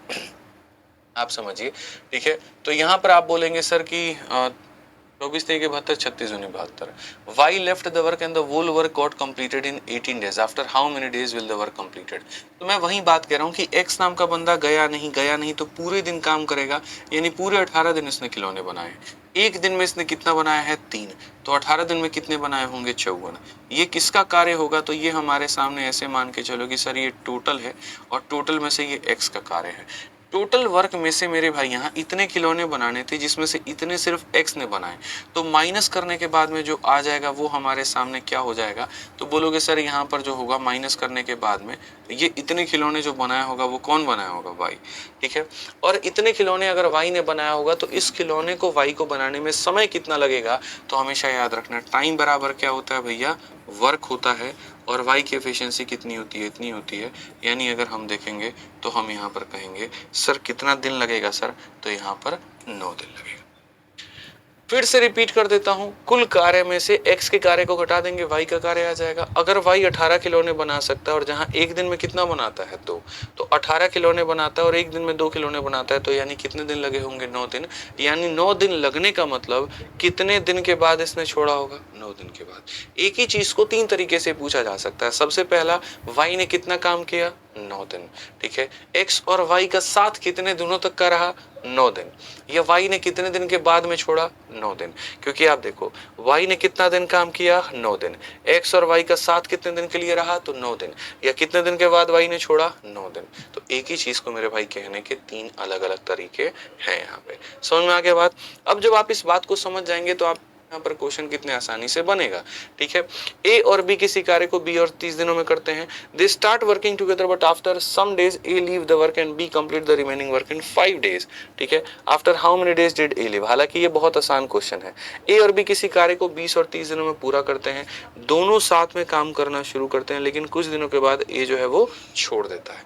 [SPEAKER 1] आप समझिए, ठीक है। तो यहाँ पर आप बोलेंगे सर कि 24 3 72 36 दूनी 72। Why left the work and the whole work got completed in 18 days? After how many days will the work completed? तो मैं वही बात कह रहा हूँ कि X नाम का बंदा गया नहीं तो पूरे दिन काम करेगा, यानी पूरे 18 दिन इसने खिलौने बनाए। एक दिन में इसने कितना बनाया है, 3। तो 18 दिन में कितने बनाए होंगे, 54। ये किसका कार्य होगा, तो ये हमारे सामने ऐसे मान के चलो कि सर ये टोटल है और टोटल में से ये X का कार्य है। टोटल वर्क में से मेरे भाई यहाँ इतने खिलौने बनाने थे जिसमें से इतने सिर्फ एक्स ने बनाए, तो माइनस करने के बाद में जो आ जाएगा वो हमारे सामने क्या हो जाएगा, तो बोलोगे सर यहाँ पर जो होगा माइनस करने के बाद में ये इतने खिलौने जो बनाया होगा वो कौन बनाया होगा, वाई, ठीक है। और इतने खिलौने अगर वाई ने बनाया होगा तो इस खिलौने को वाई को बनाने में समय कितना लगेगा, तो हमेशा याद रखना टाइम बराबर क्या होता है भैया, वर्क होता है। और वाई की एफिशिएंसी कितनी होती है, इतनी होती है। यानी अगर हम देखेंगे तो हम यहाँ पर कहेंगे सर कितना दिन लगेगा सर, तो यहाँ पर 9 दिन लगेगा। फिर से रिपीट कर देता हूं, कुल कार्य में से x के कार्य को घटा देंगे, y का कार्य आ जाएगा। अगर y 18 खिलौने बना सकता है और जहां एक दिन में कितना बनाता है, 2, तो 18 खिलौने बनाता है और एक दिन में 2 खिलौने बनाता है, तो यानी कितने दिन लगे होंगे, 9 दिन। यानी 9 दिन लगने का मतलब कितने दिन के बाद इसने छोड़ा होगा, 9 दिन के बाद। एक ही चीज को 3 तरीके से पूछा जा सकता है। सबसे पहला, y ने कितना काम किया, 9 दिन, ठीक है। x और y का साथ कितने दिनों तक का रहा, 9 दिन। या y ने कितने दिन के बाद में छोड़ा, 9 दिन। क्योंकि आप देखो y ने कितना दिन काम किया, 9 दिन। x और y का साथ कितने दिन के लिए रहा, तो 9 दिन। या कितने दिन के बाद y ने छोड़ा, 9 दिन। तो एक ही चीज को मेरे भाई कहने के 3 अलग अलग तरीके हैं यहाँ पे। समझ में आ गया बात। अब जब आप इस बात को समझ जाएंगे तो आप यहाँ पर क्वेश्चन कितने आसानी से बनेगा, ठीक है। ए और बी किसी कार्य को बी और 30 दिनों में करते हैं। They start working together but after some days A leave the work and B complete the remaining work in 5 days, ठीक है। After how many days did A leave. हालांकि ये बहुत आसान क्वेश्चन है। ए और बी किसी कार्य को 20 और 30 दिनों में पूरा करते हैं। दोनों साथ में काम करना शुरू करते हैं, लेकिन कुछ दिनों के बाद ए जो है वो छोड़ देता है,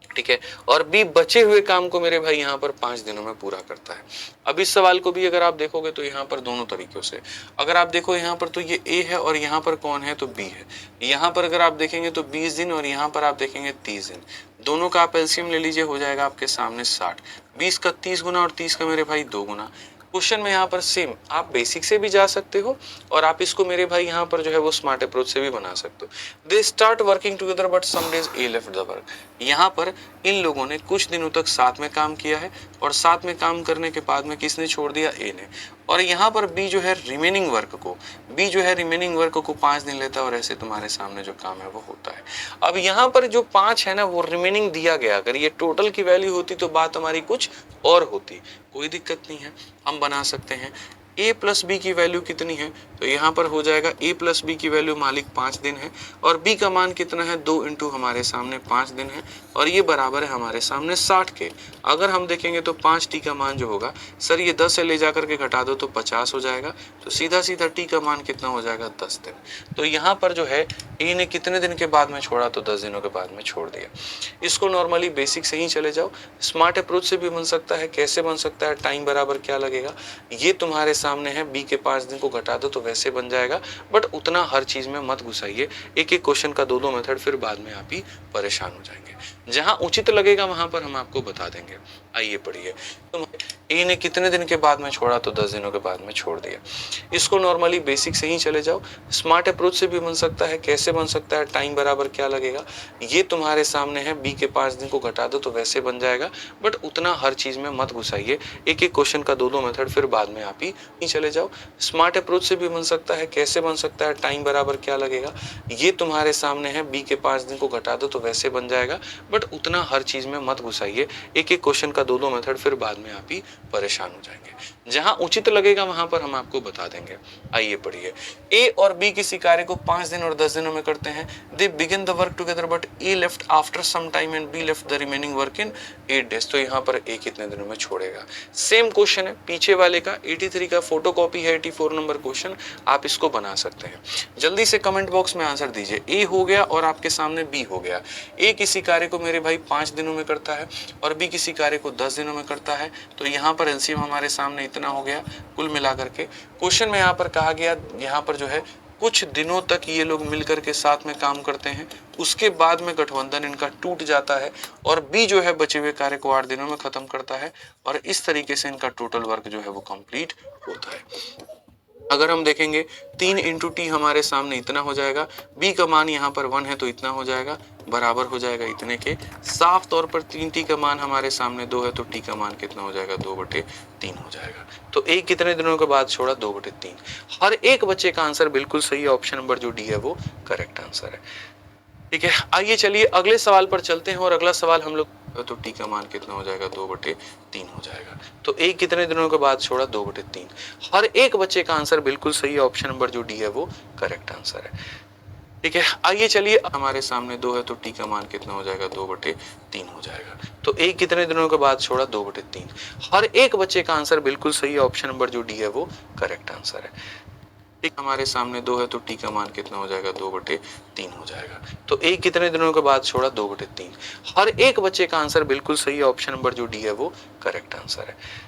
[SPEAKER 1] ठीक है। और बी बचे हुए काम को मेरे भाई यहाँ पर 5 दिनों में पूरा करता है। अब इस सवाल को भी अगर आप देखोगे तो यहाँ पर दोनों तरीकों से, अगर आप देखो यहाँ पर तो ये ए है और यहाँ पर कौन है, तो बी है। यहाँ पर अगर आप देखेंगे तो 20 दिन और यहाँ पर आप देखेंगे 30 दिन। दोनों का आप एलसीएम ले लीजिए, हो जाएगा आपके सामने 60। 20 का 30 गुना और 30 का मेरे भाई 2 गुना। क्वेश्चन में यहाँ पर सेम आप बेसिक से भी जा सकते हो और आप इसको मेरे भाई यहाँ पर जो है वो स्मार्ट अप्रोच से भी बना सकते हो। They start working together but some days A left the work. यहाँ पर इन लोगों ने कुछ दिनों तक साथ में काम किया है और साथ में काम करने के बाद में किसने छोड़ दिया, ए ने। और यहाँ पर बी जो है रिमेनिंग वर्क को 5 दिन लेता है और ऐसे तुम्हारे सामने जो काम है वो होता है। अब यहाँ पर जो 5 है ना वो रिमेनिंग दिया गया, अगर ये टोटल की वैल्यू होती तो बात हमारी कुछ और होती। कोई दिक्कत नहीं है, हम बना सकते हैं। a प्लस बी की वैल्यू कितनी है, तो यहाँ पर हो जाएगा a प्लस बी की वैल्यू मालिक 5 दिन है और b का मान कितना है, 2 इंटू हमारे सामने 5 दिन है और ये बराबर है हमारे सामने 60 के। अगर हम देखेंगे तो 5t का मान जो होगा, सर ये 10 से ले जाकर के घटा दो तो 50 हो जाएगा, तो सीधा सीधा t का मान कितना हो जाएगा, 10 दिन। तो यहाँ पर जो है a ने कितने दिन के बाद में छोड़ा, तो 10 दिनों के बाद में छोड़ दिया। इसको नॉर्मली बेसिक से ही चले जाओ, स्मार्ट अप्रोच से भी बन सकता है। कैसे बन सकता है, टाइम बराबर क्या लगेगा, ये तुम्हारे सामने है b के 5 दिन को घटा दो तो वैसे बन जाएगा, बट उतना हर चीज में मत घुसाइए। एक एक क्वेश्चन का दो दो मेथड, फिर बाद में आप ही परेशान हो जाएंगे। जहां उचित लगेगा वहां पर हम आपको बता देंगे। आइए पढ़िए। तो ए ने कितने दिन के बाद में छोड़ा, तो 10 दिनों के बाद में छोड़ दिया। इसको नॉर्मली बेसिक से ही चले जाओ, स्मार्ट अप्रोच से भी बन सकता है। कैसे बन सकता है, टाइम बराबर क्या लगेगा, ये तुम्हारे सामने है, b के 5 दिन को घटा दो तो वैसे बन जाएगा, बट उतना हर चीज में मत घुसाइए। एक एक क्वेश्चन का दो दो मेथड, फिर बाद में आप ही चले जाओ। स्मार्ट अप्रोच से भी बन सकता है। कैसे बन सकता है, टाइम बराबर क्या लगेगा, ये तुम्हारे सामने है, b के 5 दिन को घटा दो तो वैसे बन जाएगा, बट उतना हर चीज में मत घुसाइए। एक एक क्वेश्चन का दो दो मेथड, फिर बाद में आप ही परेशान हो जाएंगे। जहां उचित लगेगा वहां पर हम आपको बता देंगे। आइए पढ़िए। ए और बी किसी कार्य को 5 दिन और 10 दिनों में करते हैं। They begin the work together but A left after some time and B left the remaining work in 8 days. तो यहाँ पर ए कितने दिनों में छोड़ेगा। सेम क्वेश्चन है पीछे वाले का, 83 का फोटोकॉपी है 84 नंबर क्वेश्चन। आप इसको बना सकते हैं। जल्दी से कमेंट बॉक्स में आंसर दीजिए। ए हो गया और आपके सामने बी हो गया। ए किसी कार्य को मेरे भाई 5 दिनों में करता है और बी किसी कार्य को 10 दिनों में करता है। तो यहाँ पर एलसीएम हमारे सामने इतना हो गया कुल मिलाकर के। क्वेश्चन में यहाँ पर कहा गया, यहाँ पर जो है कुछ दिनों तक ये लोग मिलकर के साथ में काम करते हैं, उसके बाद में गठबंधन इनका टूट जाता है और बी जो है बचे हुए कार्य को 8 दिनों में खत्म करता है और इस तरीके से इनका टोटल वर्क जो है वो कंप्लीट होता है। अगर हम देखेंगे 3 इंटू टी हमारे सामने इतना हो जाएगा, बी का मान यहाँ पर 1 है तो इतना हो जाएगा, बराबर हो जाएगा इतने के। साफ तौर पर 3 टी का मान हमारे सामने 2 है तो टी का मान कितना हो जाएगा, 2/3 हो जाएगा। तो एक कितने दिनों के बाद छोड़ा, 2/3। हर एक बच्चे का आंसर बिल्कुल सही है। ऑप्शन नंबर जो डी है वो करेक्ट आंसर है। ठीक है, आइए चलिए अगले सवाल पर चलते हैं और अगला सवाल हम लोग, तो टी का मान कितना हो जाएगा, 2/3 हो जाएगा। तो एक कितने दिनों के बाद छोड़ा, 2/3। हर एक बच्चे का आंसर बिल्कुल सही है। ऑप्शन नंबर जो डी है वो करेक्ट आंसर है। ठीक है, आइए चलिए, हमारे सामने 2 है तो टी का मान कितना हो जाएगा, 2/3 हो जाएगा। तो एक कितने दिनों के बाद छोड़ा, 2/3। हर एक बच्चे का आंसर बिल्कुल सही है। ऑप्शन नंबर जो डी है वो करेक्ट आंसर है। ठीक, हमारे सामने 2 है तो टी का मान कितना हो जाएगा, 2/3 हो जाएगा। तो एक कितने दिनों के बाद छोड़ा, 2/3। हर एक बच्चे का आंसर बिल्कुल सही है। ऑप्शन नंबर जो डी है वो करेक्ट आंसर है।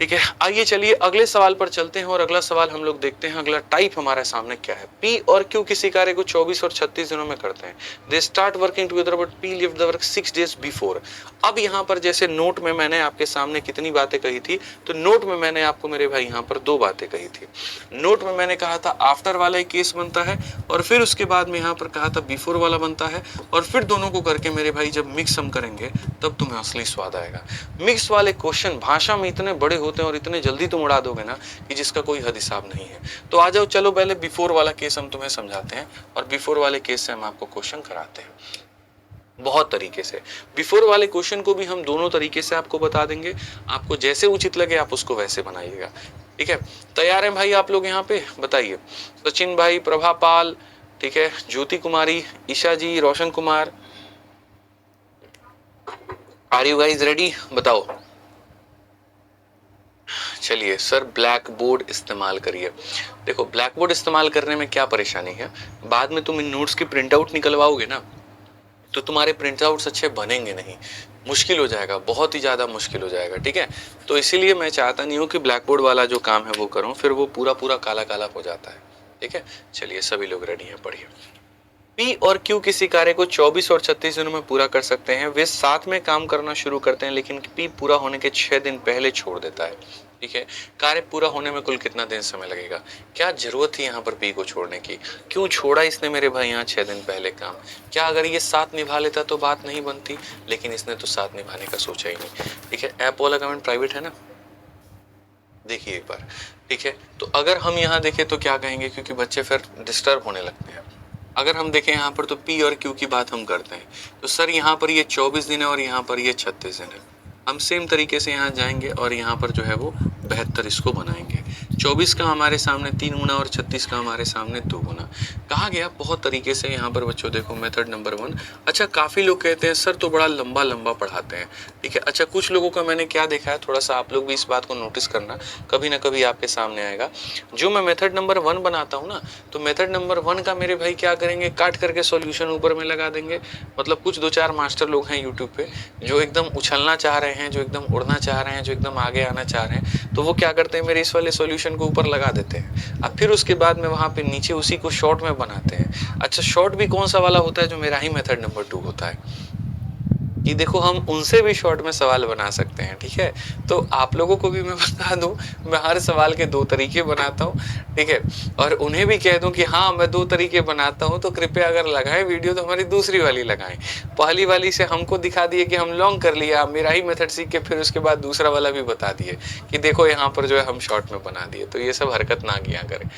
[SPEAKER 1] ठीक है, आइए चलिए अगले सवाल पर चलते हैं और अगला सवाल हम लोग देखते हैं। अगला टाइप हमारे सामने क्या है। पी और क्यू किसी कार्य को 24 और 36 दिनों में करते हैं। They start working together but P leave the work 6 days before. अब यहाँ पर जैसे नोट में मैंने आपके सामने कितनी बातें कही थी, तो नोट में मैंने आपको मेरे भाई यहाँ पर 2 बातें कही थी। नोट में मैंने कहा था आफ्टर वाला एक केस बनता है और फिर उसके बाद में यहाँ पर कहा था बिफोर वाला बनता है, और फिर दोनों को करके मेरे भाई जब मिक्स हम करेंगे तब तुम्हें असली स्वाद आएगा। मिक्स वाले क्वेश्चन भाषा में इतने बड़े होते हैं और इतने जल्दी तुम उड़ा दोगे ना कि जिसका कोई हद हिसाब नहीं है। तो आ जाओ, चलो पहले बिफोर वाला केस हम तुम्हें समझाते हैं और बिफोर वाले केस से हम आपको क्वेश्चन कराते हैं बहुत तरीके से। बिफोर वाले क्वेश्चन को भी हम दोनों तरीके से आपको बता देंगे, आपको जैसे उचित लगे आप उसको वैसे बनाइएगा। ठीक है, तैयार हैं भाई आप लोग? यहाँ पे बताइए। सचिन भाई, प्रभा पाल, ठीक है, Jyoti Kumari, Isha ji, Roshan Kumar, are you guys ready? बताओ। चलिए सर, ब्लैक बोर्ड इस्तेमाल करिए। देखो, ब्लैक बोर्ड इस्तेमाल करने में क्या परेशानी है, बाद में तुम इन नोट्स की प्रिंट आउट निकलवाओगे ना तो तुम्हारे प्रिंट आउट्स अच्छे बनेंगे नहीं, मुश्किल हो जाएगा, बहुत ही ज़्यादा मुश्किल हो जाएगा। ठीक है, तो इसीलिए मैं चाहता नहीं हूँ कि ब्लैक बोर्ड वाला जो काम है वो करूँ, फिर वो पूरा पूरा काला काला हो जाता है। ठीक है, चलिए सभी लोग रेडी हैं, पढ़िए। पी और क्यू किसी कार्य को 24 और 36 दिनों में पूरा कर सकते हैं। वे साथ में काम करना शुरू करते हैं, लेकिन पी पूरा होने के 6 दिन पहले छोड़ देता है। ठीक है, कार्य पूरा होने में कुल कितना दिन समय लगेगा? क्या जरूरत थी यहाँ पर पी को छोड़ने की? क्यों छोड़ा इसने मेरे भाई यहाँ 6 दिन पहले काम? क्या अगर ये साथ निभा लेता तो बात नहीं बनती, लेकिन इसने तो साथ निभाने का सोचा ही नहीं। ठीक है, ऐप वाला कमेंट प्राइवेट है ना, देखिए एक बार। ठीक है, तो अगर हम यहाँ देखें तो क्या कहेंगे, क्योंकि बच्चे फिर डिस्टर्ब होने लगते हैं। अगर हम देखें यहाँ पर तो पी और क्यू की बात हम करते हैं, तो सर यहाँ पर ये 24 दिन है और यहाँ पर ये 36 दिन है। हम सेम तरीके से यहाँ जाएंगे और यहाँ पर जो है वो 72 इसको बनाएंगे। 24 का हमारे सामने 3 गुना और 36 का हमारे सामने 2 गुना। कहा गया बहुत तरीके से। यहाँ पर बच्चों देखो मेथड नंबर 1। अच्छा, काफ़ी लोग कहते हैं सर तो बड़ा लंबा लंबा पढ़ाते हैं। ठीक है, अच्छा कुछ लोगों का मैंने क्या देखा है, थोड़ा सा आप लोग भी इस बात को नोटिस करना, कभी ना कभी आपके सामने आएगा। जो मैं मेथड नंबर 1 बनाता हूँ ना, तो मेथड नंबर 1 का मेरे भाई क्या करेंगे, काट करके सॉल्यूशन ऊपर में लगा देंगे। मतलब कुछ 2-4 मास्टर लोग हैं यूट्यूब पे जो एकदम उछलना चाह रहे हैं, जो एकदम उड़ना चाह रहे हैं, जो एकदम आगे आना चाह रहे हैं, तो वो क्या करते हैं, मेरे इस वाले सॉल्यूशन क्वेश्चन को ऊपर लगा देते हैं। अब फिर उसके बाद में वहाँ पे नीचे उसी को शॉर्ट में बनाते हैं। अच्छा, शॉर्ट भी कौन सा वाला होता है? जो मेरा ही मेथड नंबर 2 होता है कि देखो हम उनसे भी शॉर्ट में सवाल बना सकते हैं, ठीक है। तो आप लोगों को भी मैं बता दूं, मैं हर सवाल के 2 तरीके बनाता हूँ, ठीक है। और उन्हें भी कह दूं कि हाँ मैं 2 तरीके बनाता हूँ, तो कृपया अगर लगाएं वीडियो तो हमारी दूसरी वाली लगाएं। पहली वाली से हमको दिखा दिए कि हम लॉन्ग कर लिया, मेरा ही मेथड सीख के फिर उसके बाद दूसरा वाला भी बता दिए कि देखो यहाँ पर जो है हम शॉर्ट में बना दिए। तो ये सब हरकत ना किया करें,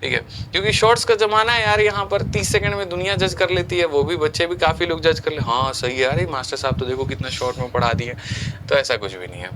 [SPEAKER 1] ठीक है। क्योंकि शॉर्ट्स का जमाना है यार, यहाँ पर 30 सेकंड में दुनिया जज कर लेती है, वो भी बच्चे भी काफी लोग जज कर ले, हाँ सही है यार, मास्टर साहब तो देखो कितना शॉर्ट में पढ़ा दिए। तो ऐसा कुछ भी नहीं है।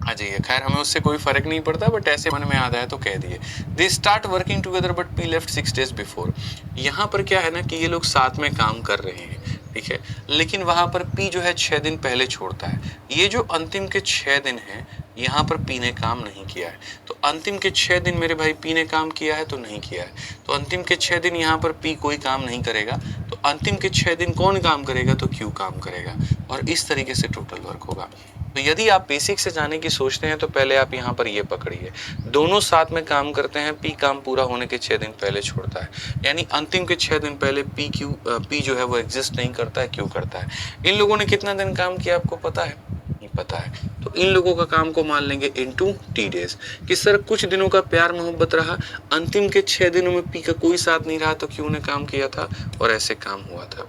[SPEAKER 1] हाँ जी, खैर हमें उससे कोई फर्क नहीं पड़ता, बट ऐसे मन में याद आया तो कह दिए। दे start working together but P left 6 days before. यहाँ पर क्या है ना कि ये लोग साथ में काम कर रहे हैं, ठीक है, लेकिन वहां पर पी जो है 6 दिन पहले छोड़ता है। ये जो अंतिम के 6 दिन है, यहाँ पर पी ने काम नहीं किया है। तो अंतिम के 6 दिन मेरे भाई पी ने काम किया है तो नहीं किया है। तो अंतिम के 6 दिन यहाँ पर पी कोई काम नहीं करेगा। तो अंतिम के 6 दिन कौन काम करेगा? तो क्यू काम करेगा। और इस तरीके से टोटल वर्क होगा। तो यदि आप बेसिक से जाने की सोचते हैं तो पहले आप यहाँ पर ये पकड़िए, दोनों साथ में काम करते हैं, पी काम पूरा होने के 6 दिन पहले छोड़ता है, यानी अंतिम के 6 दिन पहले पी जो है वो एग्जिस्ट नहीं करता है, क्यू करता है। इन लोगों ने कितना दिन काम किया आपको पता है? नहीं पता है। तो इन लोगों का काम को मान लेंगे इनटू टी डेज कि सर कुछ दिनों का प्यार मोहब्बत रहा, अंतिम के 6 दिनों में पी का कोई साथ नहीं रहा तो क्यू ने काम किया था और ऐसे काम हुआ था।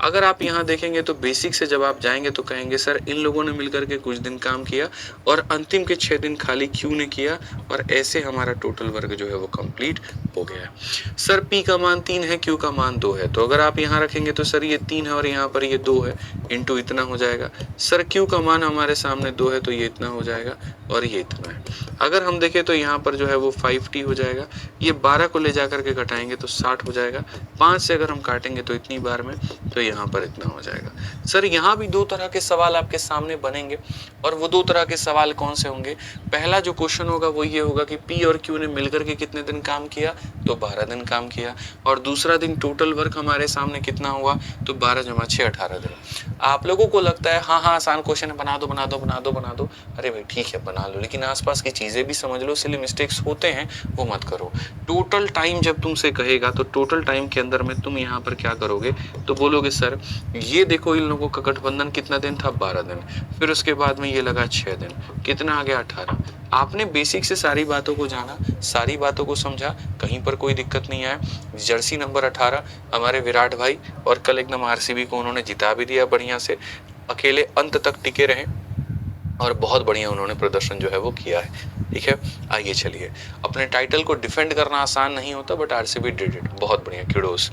[SPEAKER 1] अगर आप यहाँ देखेंगे तो बेसिक से जब आप जाएंगे तो कहेंगे सर इन लोगों ने मिलकर के कुछ दिन काम किया और अंतिम के 6 दिन खाली क्यू ने किया और ऐसे हमारा टोटल वर्क जो है वो कंप्लीट हो गया। सर पी का मान 3 है, क्यू का मान 2 है, तो अगर आप यहाँ रखेंगे तो सर ये 3 है और यहाँ पर ये 2 है, इंटू इतना हो जाएगा। सर क्यू का मान हमारे सामने 2 है तो ये इतना हो जाएगा और ये इतना है। अगर हम देखें तो यहाँ पर जो है वो 5t हो जाएगा, ये 12 को ले जाकर के घटाएंगे तो 60 हो जाएगा, 5 से अगर हम काटेंगे तो इतनी बार में, तो यहाँ पर इतना हो जाएगा। सर यहाँ भी 2 तरह के सवाल आपके सामने बनेंगे और वो 2 तरह के सवाल कौन से होंगे? पहला जो क्वेश्चन होगा वो ये होगा कि पी और क्यू ने मिलकर के कितने दिन काम किया? तो 12 दिन काम किया। और दूसरा दिन टोटल वर्क हमारे सामने कितना हुआ? तो 12 जमा 6 18 दिन। आप लोगों को लगता है हाँ हाँ आसान क्वेश्चन है, बना दो बना दो बना दो बना दो, अरे भाई ठीक है बना लो, लेकिन आसपास की चीजें भी समझ लो, सिली मिस्टेक्स होते हैं वो मत करो। टोटल टाइम जब तुमसे कहेगा तो टोटल टाइम के अंदर में तुम यहाँ पर क्या करोगे? तो बोलोगे सर ये देखो इन लोगों का गठबंधन कितना दिन था? 12 दिन। फिर उसके बाद में ये लगा 6 दिन, कितना आ गया? 18। आपने बेसिक से सारी बातों को जाना, सारी बातों को समझा, कहीं पर कोई दिक्कत नहीं आया। जर्सी नंबर 18 हमारे विराट भाई, और कल एकदम आरसीबी को उन्होंने जिता भी दिया बढ़िया से, अकेले अंत तक टिके रहे और बहुत बढ़िया उन्होंने प्रदर्शन जो है वो किया है, ठीक है। आइए चलिए, अपने टाइटल को डिफेंड करना आसान नहीं होता, बट आरसीबी डिड इट, बहुत बढ़िया, क्यूडोस।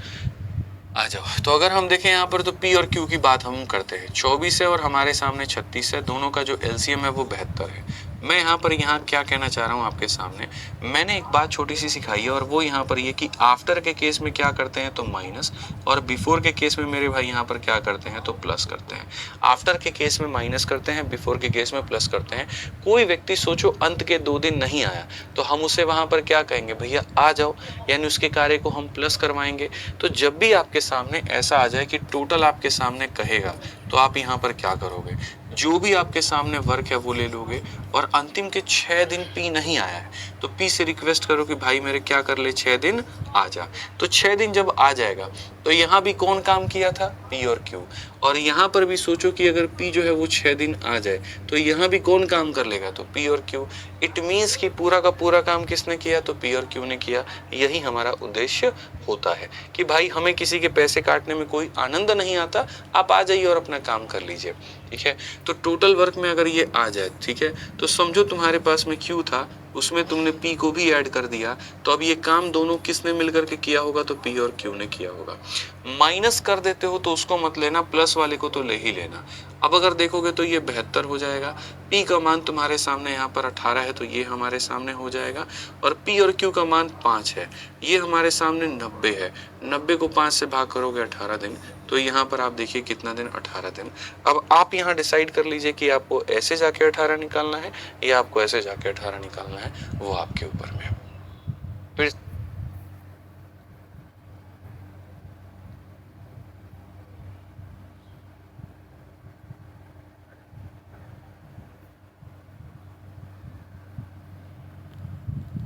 [SPEAKER 1] आ जाओ। तो अगर हम देखें यहाँ पर तो पी और क्यू की बात हम करते हैं, 24 है और हमारे सामने 36 है, दोनों का जो एलसीएम है वो 72 है। मैं यहाँ पर क्या कहना चाह रहा हूँ आपके सामने, मैंने एक बात छोटी सी सिखाई है और वो यहाँ पर ये कि आफ्टर के केस में क्या करते हैं तो माइनस, और बिफोर के केस में मेरे भाई यहाँ पर क्या करते हैं तो प्लस करते हैं। आफ्टर के केस में माइनस करते हैं, बिफोर के केस में प्लस करते हैं। कोई व्यक्ति सोचो अंत के 2 दिन नहीं आया तो हम उसे वहां पर क्या कहेंगे? भैया आ जाओ, यानी उसके कार्य को हम प्लस करवाएंगे। तो जब भी आपके सामने ऐसा आ जाए कि टोटल आपके सामने कहेगा तो आप यहाँ पर क्या करोगे? जो भी आपके सामने वर्क है वो ले लोगे, और अंतिम के 6 दिन पी नहीं आया है तो पी से रिक्वेस्ट करो कि भाई मेरे क्या कर ले, 6 दिन आ जा। तो 6 दिन जब आ जाएगा तो यहाँ भी कौन काम किया था? पी और क्यू। और यहाँ पर भी सोचो कि अगर पी जो है वो 6 दिन आ जाए तो यहाँ भी कौन काम कर लेगा? तो पी और क्यू। इट मीन्स कि पूरा का पूरा काम किसने किया? तो पी और क्यू ने किया। यही हमारा उद्देश्य होता है कि भाई हमें किसी के पैसे काटने में कोई आनंद नहीं आता, आप आ जाइए और अपना काम कर लीजिए, ठीक है। तो टोटल वर्क में अगर ये आ जाए, ठीक है, तो समझो तुम्हारे पास में क्यू था, उसमें तुमने पी को भी ऐड कर दिया, तो अब ये काम दोनों किसने मिलकर के किया होगा? तो पी और क्यू ने किया होगा। माइनस कर देते हो तो उसको मत लेना, प्लस वाले को तो ले ही लेना। अब अगर देखोगे तो ये 72 हो जाएगा, पी का मान तुम्हारे सामने यहाँ पर 18 है तो ये हमारे सामने हो जाएगा, और पी और क्यू का मान 5 है, ये हमारे सामने 90 है। 90 को 5 से भाग करोगे 18 दिन, तो यहाँ पर आप देखिए कितना दिन? 18 दिन। अब आप यहाँ डिसाइड कर लीजिए कि आपको ऐसे जाके 18 निकालना है या आपको ऐसे जाके 18 निकालना है, वो आपके ऊपर में है। फिर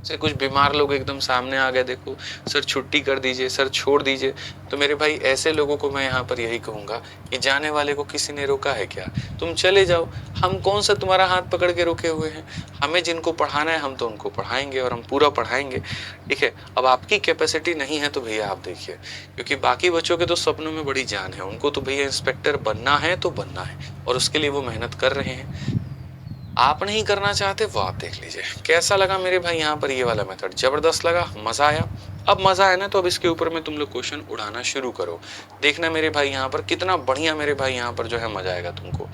[SPEAKER 1] से कुछ बीमार लोग एकदम सामने आ गए, देखो सर छुट्टी कर दीजिए, सर छोड़ दीजिए, तो मेरे भाई ऐसे लोगों को मैं यहाँ पर यही कहूँगा कि जाने वाले को किसी ने रोका है क्या? तुम चले जाओ, हम कौन सा तुम्हारा हाथ पकड़ के रोके हुए हैं? हमें जिनको पढ़ाना है हम तो उनको पढ़ाएंगे और हम पूरा पढ़ाएंगे, ठीक है। अब आपकी कैपेसिटी नहीं है तो भैया आप देखिए, क्योंकि बाकी बच्चों के तो सपनों में बड़ी जान है, उनको तो भैया इंस्पेक्टर बनना है तो बनना है और उसके लिए वो मेहनत कर रहे हैं। आप नहीं करना चाहते वो आप देख लीजिए। कैसा लगा मेरे भाई यहाँ पर ये वाला मेथड? जबरदस्त लगा, मजा आया? अब मजा आया ना, तो अब इसके ऊपर में तुम लोग क्वेश्चन उड़ाना शुरू करो। देखना मेरे भाई यहाँ पर कितना बढ़िया मेरे भाई यहाँ पर जो है मजा आएगा तुमको।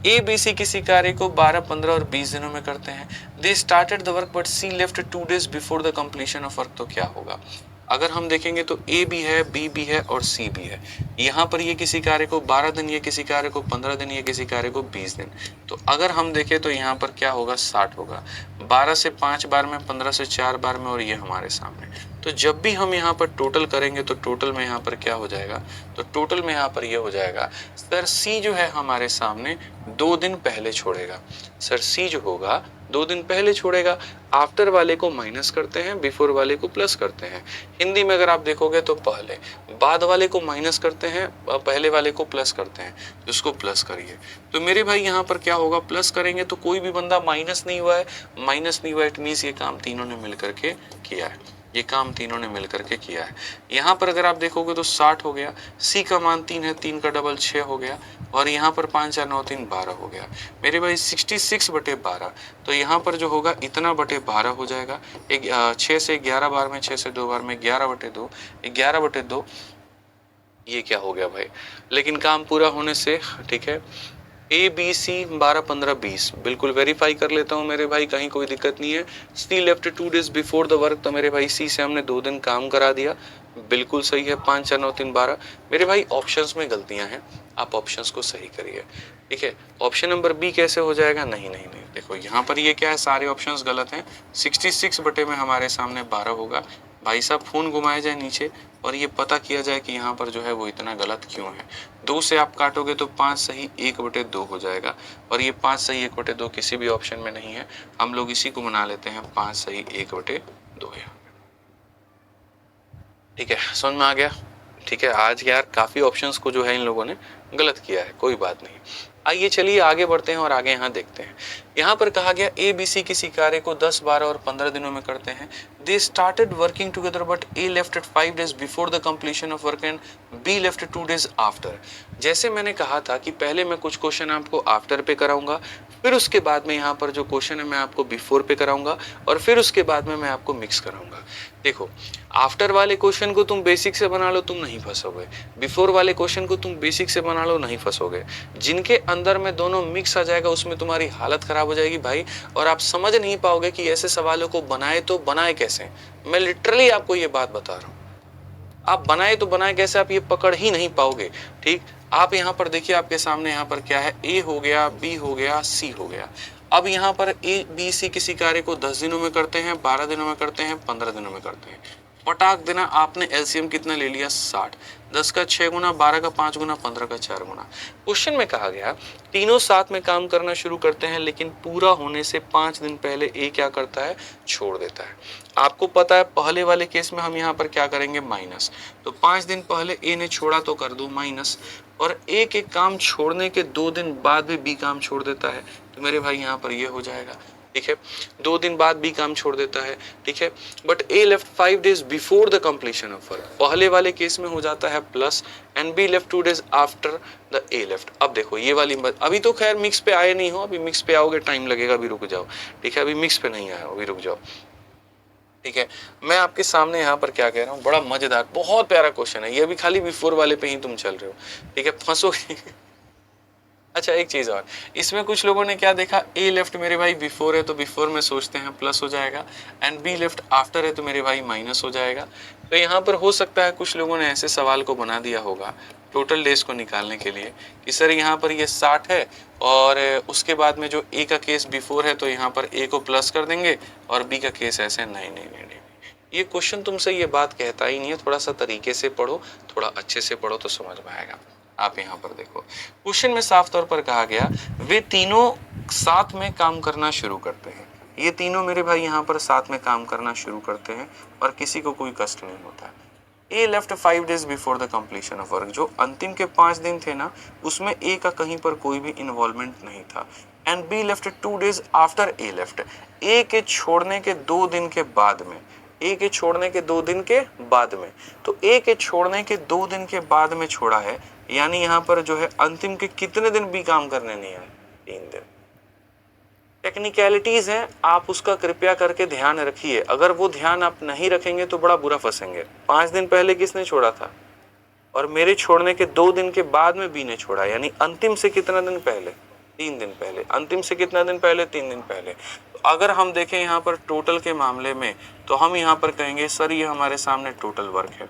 [SPEAKER 1] ABC किसी कार्य को 12, 15 और 20 दिनों में करते हैं। They started the work but C left 2 days before the completion of work, तो क्या होगा? अगर हम देखेंगे तो A भी है, B भी है और C भी है। यहाँ पर ये किसी कार्य को 12 दिन, ये किसी कार्य को 15 दिन, ये किसी कार्य को 20 दिन। तो अगर हम देखें तो यहाँ पर क्या होगा? 60 होगा। 12 से 5 बार में, 15 से 4 बार में और ये हमारे सामने। तो जब भी हम यहाँ पर टोटल करेंगे तो टोटल में यहाँ पर क्या हो जाएगा? तो टोटल में यहाँ पर ये हो जाएगा, सर C जो है हमारे सामने 2 दिन पहले छोड़ेगा। सर C जो होगा 2 दिन पहले छोड़ेगा। आफ्टर वाले को माइनस करते हैं, बिफोर वाले को प्लस करते हैं। हिंदी में अगर आप देखोगे तो पहले, बाद वाले को माइनस करते हैं, पहले वाले को प्लस करते हैं, तो इसको प्लस करिए। तो मेरे भाई यहाँ पर क्या होगा? प्लस करेंगे तो कोई भी बंदा माइनस नहीं हुआ है, माइनस नहीं हुआ है, इट मीन्स ये काम तीनों ने मिलकर के किया है, ये काम तीनों ने मिलकर के किया है। यहाँ पर अगर आप देखोगे तो 60 हो गया, C का मान 3 है, 3 का डबल 6 हो गया और यहाँ पर 5 4 9 3 12 हो गया। मेरे भाई 66/12, तो यहाँ पर जो होगा इतना बटे 12 हो जाएगा। 6 से 11 बार में, 6 से 2 बार में 11/2, 11/2 ये क्या हो गया भाई? लेकिन काम पूरा होने से, ठीक है, ABC 12, 15, 20 बिल्कुल वेरीफाई कर लेता हूँ मेरे भाई, कहीं कोई दिक्कत नहीं है। C left 2 days before the work, तो मेरे भाई C से हमने 2 दिन काम करा दिया, बिल्कुल सही है। 5 4 9 3 12। मेरे भाई ऑप्शंस में गलतियां हैं, आप ऑप्शंस को सही करिए, ठीक है। ऑप्शन नंबर B कैसे हो जाएगा? नहीं नहीं नहीं, देखो यहाँ पर ये क्या है, सारे ऑप्शंस गलत हैं। 66 बटे में हमारे सामने 12 होगा। भाई साहब फोन घुमाया जाए नीचे और ये पता किया जाए कि यहाँ पर जो है वो इतना गलत क्यों है। 2 से आप काटोगे तो 5 सही 1/2 हो जाएगा और ये 5 सही 1/2 किसी भी ऑप्शन में नहीं है, हम लोग इसी को बना लेते हैं 5 सही 1/2 है, ठीक है। समझ में आ गया? ठीक है, आज यार काफी ऑप्शंस को जो है इन लोगों ने गलत किया है, कोई बात नहीं। आइए चलिए आगे बढ़ते हैं और आगे यहाँ देखते हैं। यहाँ पर कहा गया ABC किसी कार्य को 10, 12 और 15 दिनों में करते हैं। They started working together but A left eight 5 days before the completion of work and B left 2 days after. जैसे मैंने कहा था कि पहले मैं कुछ क्वेश्चन आपको आफ्टर पे कराऊंगा, फिर उसके बाद में यहाँ पर जो क्वेश्चन है मैं आपको बिफोर पे कराऊंगा और फिर उसके बाद में मैं आपको मिक्स कराऊंगा। देखो, आफ्टर वाले क्वेश्चन को तुम बेसिक से बना लो, तुम नहीं फंसोगे। बिफोर वाले क्वेश्चन को तुम बेसिक से बना लो, नहीं फंसोगे। जिनके अंदर में दोनों मिक्स आ जाएगा उसमें तुम्हारी हालत खराब हो जाएगी भाई, और आप समझ नहीं पाओगे कि ऐसे सवालों को बनाए तो बनाए कैसे। मैं लिटरली आपको ये बात बता रहा हूँ, आप बनाए तो बनाए कैसे, आप ये पकड़ ही नहीं पाओगे, ठीक। आप यहाँ पर देखिए, आपके सामने यहाँ पर क्या है, A हो गया, B हो गया, C हो गया। अब यहाँ पर ABC किसी कार्य को 10 दिनों में करते हैं, 12 दिनों में करते हैं, 15 दिनों में करते हैं। पटाक देना, आपने LCM कितना ले लिया? 60। 10 का 6 गुना, 12 का 5 गुना, 15 का 4 गुना। क्वेश्चन में कहा गया तीनों साथ में काम करना शुरू करते हैं, लेकिन पूरा होने से 5 दिन पहले A क्या करता है? छोड़ देता है। आपको पता है पहले वाले केस में हम यहाँ पर क्या करेंगे? माइनस। तो 5 दिन पहले A ने छोड़ा तो कर दो माइनस, और A के काम छोड़ने के 2 दिन बाद भी B काम छोड़ देता है, तो मेरे भाई यहाँ पर ये हो जाएगा, ठीक है। 2 दिन बाद B काम छोड़ देता है, ठीक है। But A left 5 days before the completion of work, पहले वाले केस में हो जाता है plus, and B left 2 days after the A left. अब देखो ये वाली बात, अभी तो खैर मिक्स पे आए नहीं हो, अभी मिक्स पे आओगे टाइम लगेगा, अभी रुक जाओ, ठीक है। अभी मिक्स पे नहीं आया, अभी रुक जाओ, ठीक है। मैं आपके सामने यहाँ पर क्या कह रहा हूँ, बड़ा मजेदार, बहुत प्यारा क्वेश्चन है ये, भी खाली बिफोर वाले पे ही तुम चल रहे हो, ठीक है, फंसोगे। अच्छा एक चीज और, इसमें कुछ लोगों ने क्या देखा, A लेफ्ट मेरे भाई बिफोर है तो बिफोर में सोचते हैं प्लस हो जाएगा, एंड B लेफ्ट आफ्टर है तो मेरे भाई माइनस हो जाएगा। तो यहाँ पर हो सकता है कुछ लोगों ने ऐसे सवाल को बना दिया होगा टोटल डेज को निकालने के लिए कि सर यहाँ पर ये 60 है और उसके बाद में जो A का केस बिफोर है तो यहाँ पर A को प्लस कर देंगे और B का केस ऐसे। नहीं नहीं नहीं नहीं, ये क्वेश्चन तुमसे ये बात कहता ही नहीं है। थोड़ा सा तरीके से पढ़ो, थोड़ा अच्छे से पढ़ो तो समझ में आएगा। आप यहाँ पर देखो, क्वेश्चन में साफ तौर पर कहा गया वे तीनों साथ में काम करना शुरू करते हैं। ये तीनों मेरे भाई यहाँ पर साथ में काम करना शुरू करते हैं और किसी को कोई कष्ट नहीं होता है। A left 5 days before the completion of work, जो अंतिम के 5 दिन थे ना, उसमें ए का कहीं पर कोई भी इन्वॉल्वमेंट नहीं था। And B left 2 days after A left, A के छोड़ने के 2 दिन के बाद में, ए के छोड़ने के 2 दिन के बाद में, तो ए के छोड़ने के 2 दिन के बाद में छोड़ा है, यानी यहाँ पर जो है अंतिम के कितने दिन बी काम करने नहीं आए, 3 दिन। टेक्निकलिटीज हैं, आप उसका कृपया करके ध्यान रखिए, अगर वो ध्यान आप नहीं रखेंगे तो बड़ा बुरा फंसेंगे। 5 दिन पहले किसने छोड़ा था और मेरे छोड़ने के 2 दिन के बाद में बी ने छोड़ा, यानी अंतिम से कितना दिन पहले, 3 दिन पहले। अंतिम से कितना दिन पहले, 3 दिन पहले। तो अगर हम देखें यहाँ पर टोटल के मामले में, तो हम यहाँ पर कहेंगे सर ये हमारे सामने टोटल वर्क है।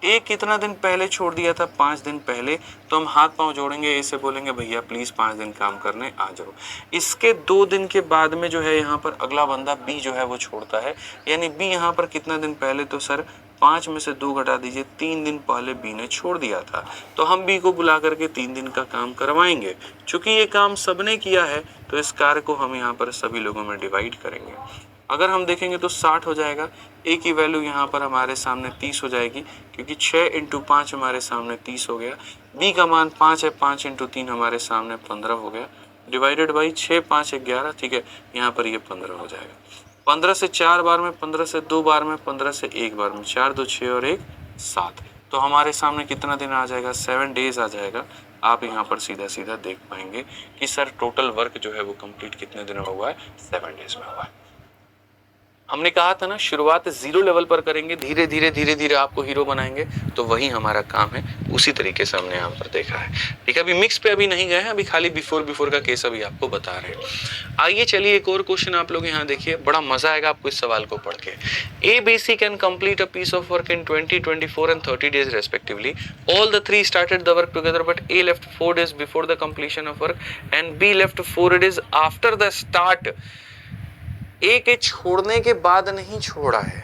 [SPEAKER 1] ए कितना दिन पहले छोड़ दिया था, 5 दिन पहले, तो हम हाथ पांव जोड़ेंगे, ए से बोलेंगे भैया प्लीज 5 दिन काम करने आ जाओ। इसके 2 दिन के बाद में जो है यहाँ पर अगला बंदा बी जो है वो छोड़ता है, यानी बी यहाँ पर कितना दिन पहले, तो सर 5 में से 2 घटा दीजिए, 3 दिन पहले बी ने छोड़ दिया था, तो हम बी को बुला करके 3 दिन का काम करवाएंगे। चूंकि ये काम सबने किया है तो इस कार्य को हम यहाँ पर सभी लोगों में डिवाइड करेंगे। अगर हम देखेंगे तो 60 हो जाएगा, ए की वैल्यू यहाँ पर हमारे सामने 30 हो जाएगी, क्योंकि 6 × 5 हमारे सामने 30 हो गया। बी का मान 5 है, 5 × 3 हमारे सामने 15 हो गया, डिवाइडेड बाई 6, 5 11, ठीक है, यहाँ पर ये 15 हो जाएगा। 15 से 4 बार में, 15 से 2 बार में, 15 से 1 बार में, 4 2 6 और 1 7, तो हमारे सामने कितना दिन आ जाएगा, 7 days आ जाएगा। आप यहाँ पर सीधा सीधा देख पाएंगे कि सर टोटल वर्क जो है वो कंप्लीट कितने दिनों में हुआ है, 7 days में हुआ है। हमने कहा था ना शुरुआत 0 लेवल पर करेंगे, धीरे धीरे आपको हीरो बनाएंगे, तो वही हमारा काम है। उसी तरीके से हमने यहाँ पर देखा है, ठीक है। अभी मिक्स पे अभी नहीं गए हैं, अभी खाली बिफोर का केस अभी आपको बता रहे हैं। आइए चलिए एक और क्वेश्चन आप लोग यहाँ देखिए, बड़ा मजा आएगा आपको इस सवाल को पढ़ के। A B C can complete a piece of work in 20, 24 and 30 days respectively. All the three started the work together, but A left 4 days before the completion of work and B left 4 days after the start. ए के छोड़ने के बाद नहीं छोड़ा है,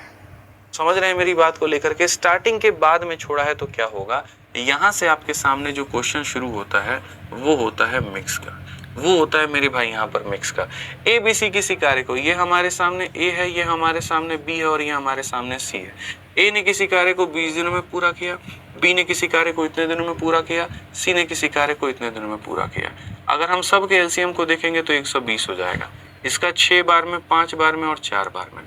[SPEAKER 1] समझ रहे हैं मेरी बात को लेकर के, स्टार्टिंग के बाद में छोड़ा है, तो क्या होगा, यहां से आपके सामने जो क्वेश्चन शुरू होता है वो होता है मिक्स का, वो होता है मेरे भाई यहाँ पर मिक्स का। ए बी सी किसी कार्य को, ये हमारे सामने ए है, ये हमारे सामने बी है और ये हमारे सामने सी है। ए ने किसी कार्य को 20 दिनों में पूरा किया, बी ने किसी कार्य को इतने दिनों में पूरा किया, सी ने किसी कार्य को इतने दिनों में पूरा किया। अगर हम सब के एलसीएम को देखेंगे तो 120 हो जाएगा, इसका 6 बार में, 5 बार में और 4 बार में।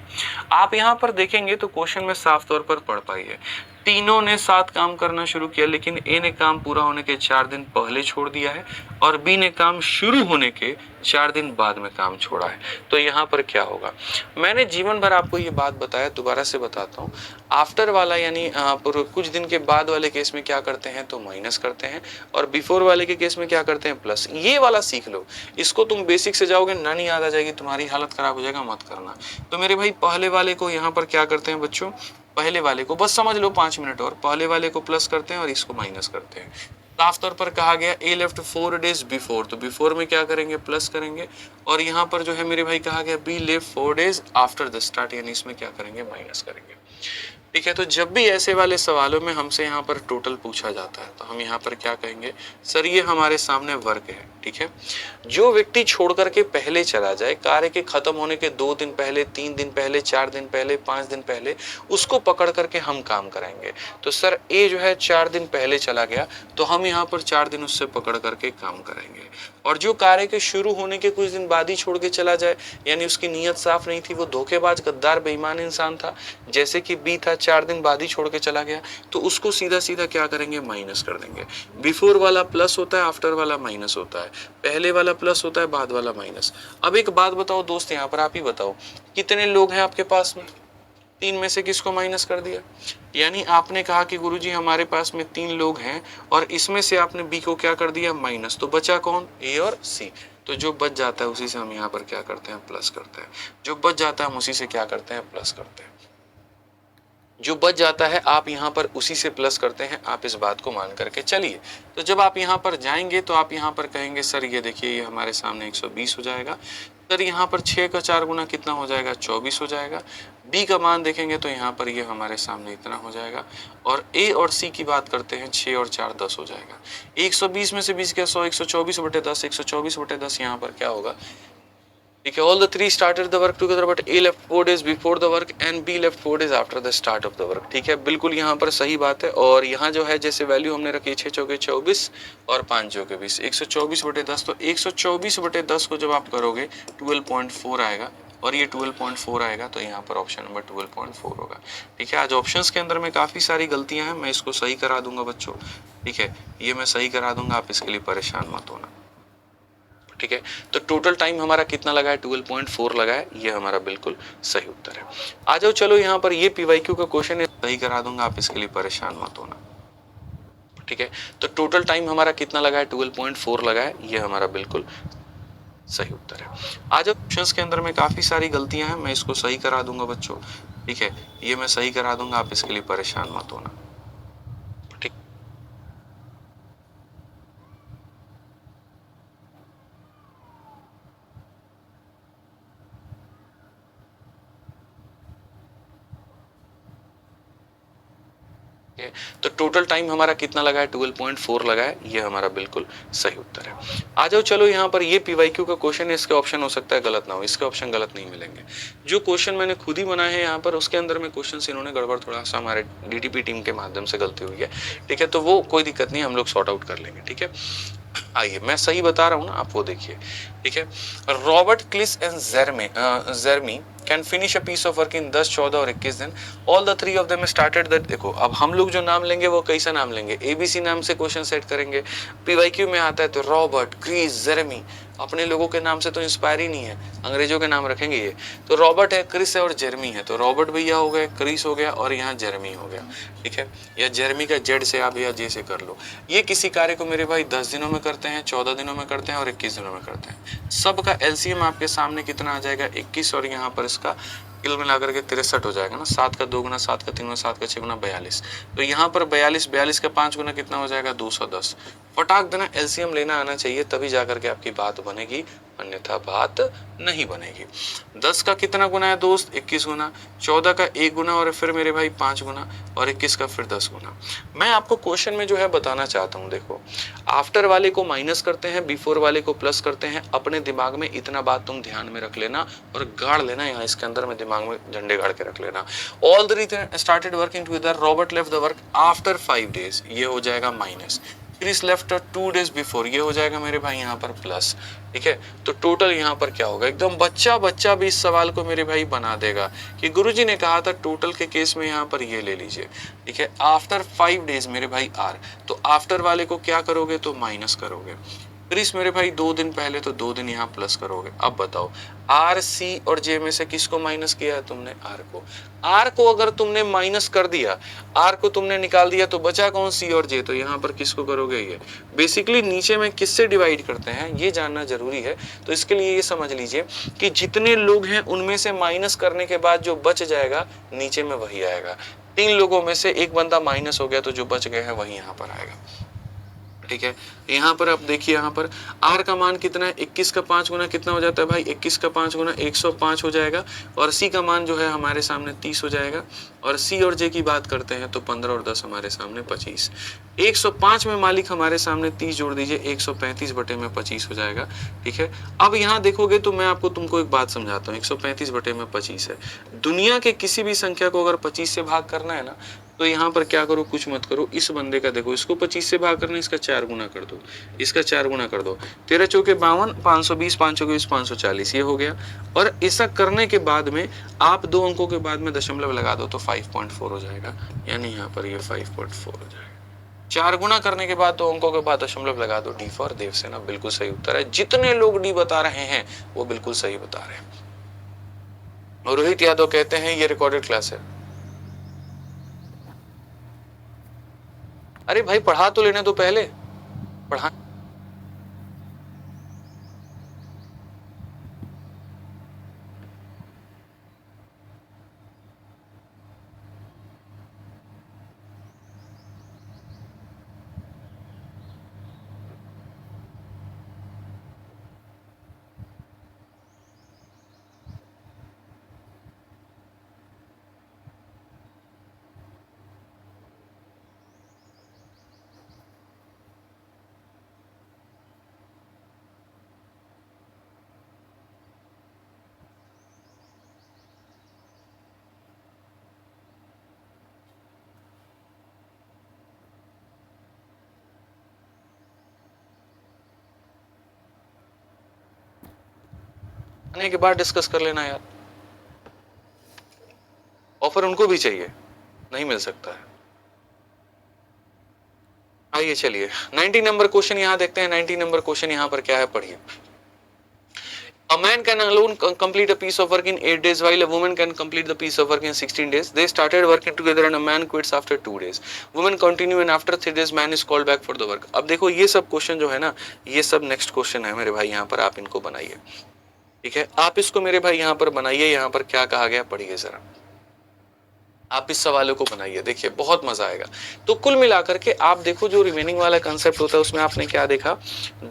[SPEAKER 1] आप यहाँ पर देखेंगे तो क्वेश्चन में साफ तौर पर पढ़ पाइए, तीनों ने साथ काम करना शुरू किया, लेकिन ए ने काम पूरा होने के 4 दिन पहले छोड़ दिया है और बी ने काम शुरू होने के 4 दिन बाद में काम छोड़ा है। तो यहाँ पर क्या होगा, मैंने जीवन भर आपको ये बात बताया, दोबारा से बताता हूँ। आफ्टर वाला यानी कुछ दिन के बाद वाले केस में क्या करते हैं, तो माइनस करते हैं, और बिफोर वाले के केस में क्या करते हैं, प्लस। ये वाला सीख लो, इसको तुम बेसिक से जाओगे ना, नहीं याद आ जाएगी, तुम्हारी हालत खराब हो जाएगा, मत करना। तो मेरे भाई पहले वाले को यहाँ पर क्या करते हैं बच्चों, पहले वाले को बस समझ लो 5 मिनट और, पहले वाले को प्लस करते हैं और इसको माइनस करते हैं। साफ तौर पर कहा गया ए लेफ्ट 4 days बिफोर, तो बिफोर में क्या करेंगे, प्लस करेंगे, और यहाँ पर जो है मेरे भाई कहा गया be left 4 days after the start, यानी इसमें क्या करेंगे, माइनस करेंगे। ठीक है, तो जब भी ऐसे वाले सवालों में हमसे यहाँ पर टोटल पूछा जाता है तो हम यहाँ पर क्या कहेंगे, सर ये हमारे सामने वर्क है, ठीक है। जो व्यक्ति छोड़ करके पहले चला जाए, कार्य के खत्म होने के 2 दिन पहले, 3 दिन पहले, 4 दिन पहले, 5 दिन पहले, उसको पकड़ करके हम काम कराएंगे। तो सर ए जो है 4 दिन पहले चला गया, तो हम यहाँ पर 4 दिन उससे पकड़ करके काम कराएंगे। और जो कार्य के शुरू होने के कुछ दिन बाद ही छोड़ के चला जाए, यानी उसकी नीयत साफ नहीं थी, वो धोखेबाज, गद्दार, बेईमान इंसान था, जैसे कि बी था, 4 दिन बाद ही छोड़ के चला गया, तो उसको सीधा सीधा क्या करेंगे, माइनस कर देंगे। बिफोर वाला प्लस होता है, आफ्टर वाला माइनस होता है, पहले वाला प्लस होता है, बाद वाला माइनस। अब एक बात बताओ दोस्त, यहाँ पर आप ही बताओ, कितने लोग हैं आपके पास में, 3 में से किसको माइनस कर दिया? यानी आपने कहा कि गुरुजी हमारे पास में 3 लोग हैं और इसमें से आपने बी को क्या कर दिया, माइनस, तो बचा कौन, ए और सी। तो जो बच जाता है उसी से हम यहाँ पर क्या करते हैं, प्लस करते हैं। जो बच जाता है हम उसी से क्या करते हैं, प्लस करते हैं। जो बच जाता है आप यहाँ पर उसी से प्लस करते हैं, आप इस बात को मान करके चलिए। तो जब आप यहाँ पर जाएंगे तो आप यहाँ पर कहेंगे सर ये देखिए ये हमारे सामने 120 हो जाएगा, सर यहाँ पर 6 का 4 गुना कितना हो जाएगा, 24 हो जाएगा। बी का मान देखेंगे तो यहाँ पर ये हमारे सामने इतना हो जाएगा, और ए और सी की बात करते हैं, 6 और 4 10 हो जाएगा। 120 में से 20 क्या 100, 124/10, 124/10 यहाँ पर क्या होगा, ठीक है, all the three started the work together but A left 4 days before the work and B left 4 days after the start of the work. ठीक है, बिल्कुल यहाँ पर सही बात है। और यहाँ जो है जैसे वैल्यू हमने रखी 6 चौके 24 और 5 चौके 20, 124/10। तो 124/10 को जब आप करोगे 12.4 आएगा और ये 12.4 आएगा, तो यहाँ पर ऑप्शन नंबर 12.4 होगा। ठीक है, आज ऑप्शंस के अंदर में काफ़ी सारी गलतियां हैं, मैं इसको सही करा दूंगा बच्चों। ठीक है, ये मैं सही करा दूंगा, आप इसके लिए परेशान मत होना। ठीक है, तो टोटल टाइम हमारा कितना लगा है? 12.4 लगा है, ये हमारा बिल्कुल सही उत्तर है। आ जाओ, चलो यहाँ पर ये पीवाईक्यू का क्वेश्चन है, सही करा दूंगा, आप इसके लिए परेशान मत होना। ठीक है, तो टोटल टाइम हमारा कितना लगा है? 12.4 लगा है, ये हमारा बिल्कुल सही उत्तर है। आज ऑप्शंस के अंदर में काफी सारी गलतियां हैं, मैं इसको सही करा दूंगा बच्चों। ठीक है, ये मैं सही करा दूंगा, आप इसके लिए परेशान मत होना। ठीक, तो टोटल टाइम हमारा कितना लगा है? 12.4 लगा है, ये हमारा बिल्कुल सही उत्तर है। आ जाओ, चलो यहाँ पर ये पीवाईक्यू का क्वेश्चन है, इसके ऑप्शन हो सकता है गलत ना हो, इसके ऑप्शन गलत नहीं मिलेंगे। जो क्वेश्चन मैंने खुद ही बनाए हैं यहाँ पर, उसके अंदर में क्वेश्चन इन्होंने गड़बड़ थोड़ा सा हमारे डीटीपी टीम के माध्यम से गलती हुई है। ठीक है, तो वो कोई दिक्कत नहीं, हम लोग सॉर्ट आउट कर लेंगे। ठीक है, आइए मैं सही बता रहा हूँ ना, आप वो देखिए। ठीक है, रॉबर्ट क्लिस and Jeremy can finish a piece of work in 10, 14 और 21 दिन। All the three of them started that. देखो, अब हम लोग जो नाम लेंगे वो कैसा नाम लेंगे? एबीसी नाम से क्वेश्चन सेट करेंगे। पीवाईक्यू में आता है तो रॉबर्ट, क्रिस, जेरेमी, अपने लोगों के नाम से तो इंस्पायर ही नहीं है, अंग्रेजों के नाम रखेंगे ये। तो रॉबर्ट है, क्रिस है और जेरमी है, तो रॉबर्ट भैया हो गए, क्रिस हो गया और यहाँ जेरमी हो गया। ठीक है, या जेरमी का जेड से आप या जे से कर लो। ये किसी कार्य को मेरे भाई 10 दिनों में करते हैं, 14 दिनों में करते हैं और 21 दिनों में करते हैं। सबका एलसीएम आपके सामने कितना आ जाएगा? 21, और यहाँ पर इसका कुल मिलाकर के 63 हो जाएगा ना। 7 का 2 गुना, 7 का 3 गुना, 7 का 6 गुना 42। तो यहाँ पर 42, 42 का 5 गुना कितना हो जाएगा? 210। फटाक देना एलसीएम लेना आना चाहिए, तभी जाकर के आपकी बात बनेगी, अन्यथा बात नहीं बनेगी। 10 का कितना गुना है दोस्त? 21 गुना। 14 का 1 गुना और फिर मेरे भाई 5 गुना और 21 का फिर 10 गुना। मैं आपको क्वेश्चन में जो है बताना चाहता हूँ, देखो, आफ्टर वाले को माइनस करते हैं, बिफोर वाले को प्लस करते हैं। अपने दिमाग में इतना बात तुम ध्यान में रख लेना और गाड़ लेना, यहाँ इसके अंदर में दिमाग में झंडे गाड़ के रख लेना। All the three started working together, Robert left the work after 5 days, ये हो जाएगा माइनस। क्रिस लेफ्ट 2 days बिफोर, ये हो जाएगा मेरे भाई यहाँ पर प्लस। ठीक है, तो टोटल यहाँ पर क्या होगा? एकदम बच्चा बच्चा भी इस सवाल को मेरे भाई बना देगा कि गुरुजी ने कहा था टोटल के केस में यहाँ पर ये ले लीजिए। ठीक है, आफ्टर 5 days मेरे भाई आर, तो आफ्टर वाले को क्या करोगे? तो माइनस करोगे। क्रिस मेरे भाई 2 दिन पहले, तो 2 दिन यहाँ प्लस करोगे। अब बताओ, आर, सी और जे में से किसको माइनस किया है तुमने? आर को। आर को अगर तुमने माइनस कर दिया, आर को तुमने निकाल दिया, तो बचा कौन? सी और जे। तो यहाँ पर किसको करोगे? ये बेसिकली नीचे में किससे डिवाइड करते हैं ये जानना जरूरी है। तो इसके लिए ये समझ लीजिए कि जितने लोग हैं उनमें से माइनस करने के बाद जो बच जाएगा नीचे में वही आएगा। 3 लोगों में से एक बंदा माइनस हो गया, तो जो बच गए हैं वही यहाँ पर आएगा। ठीक है, यहाँ पर आप देखिए, यहाँ पर आर का मान कितना है? 21 का 5 गुना कितना हो जाता है भाई? 21 का 5 गुना 105 हो जाएगा। और सी का मान जो है हमारे सामने 30 हो जाएगा। और सी और जे की बात करते हैं तो 15 और 10 हमारे सामने 25। 105 में मालिक हमारे सामने 30 जोड़ दीजिए, 135 बटे में 25 हो जाएगा। ठीक है, अब यहाँ देखोगे तो मैं तुमको एक बात समझाता हूँ। 135 बटे में 25 है। दुनिया के किसी भी संख्या को अगर 25 से भाग करना है ना, तो यहाँ पर क्या करो? कुछ मत करो। इस बंदे का देखो, इसको 25 से भाग करना, इसका 4 गुना कर दो, इसका 4 गुना कर दो। 13 चौके 52, 520, 5 चौके 540, ये हो गया। और ऐसा करने के बाद में आप 2 अंकों के बाद में दशमलव लगा दो तो 5.4 हो जाएगा, यानी यहाँ पर ये 5.4 हो जाएगा। 4 गुना करने के बाद 2 अंकों के बाद दशमलव लगा दो। डी फॉर देवसेना बिल्कुल सही उत्तर है। जितने लोग डी बता रहे हैं वो बिल्कुल सही बता रहे हैं। रोहित यादव कहते हैं ये रिकॉर्डेड क्लास है। अरे भाई पढ़ा तो लेने दो पहले, पढ़ा। आने के बाद डिस्कस कर लेना यार, ऑफर उनको भी चाहिए, नहीं मिल सकता है। आइए चलिए 90 नंबर क्वेश्चन यहां देखते हैं। 90 नंबर क्वेश्चन यहां पर क्या है, पढ़िए। A man can alone complete a piece of work in 8 days while a woman can complete the piece of work in 16 days. They started working together and a man quits after 2 days. Women continue and after 3 days man is called back for the work. अब देखो ये सब question जो है ना, ये सब next question है मेरे भाई, यहाँ पर आप इनको बनाइए, ठीक है। आप इसको मेरे भाई यहाँ पर बनाइए। यहाँ पर क्या कहा गया, पढ़िए जरा। आप इस सवालों को बनाइए, देखिए बहुत मजा आएगा। तो कुल मिलाकर के आप देखो, जो रिमेनिंग वाला कंसेप्ट होता है उसमें आपने क्या देखा,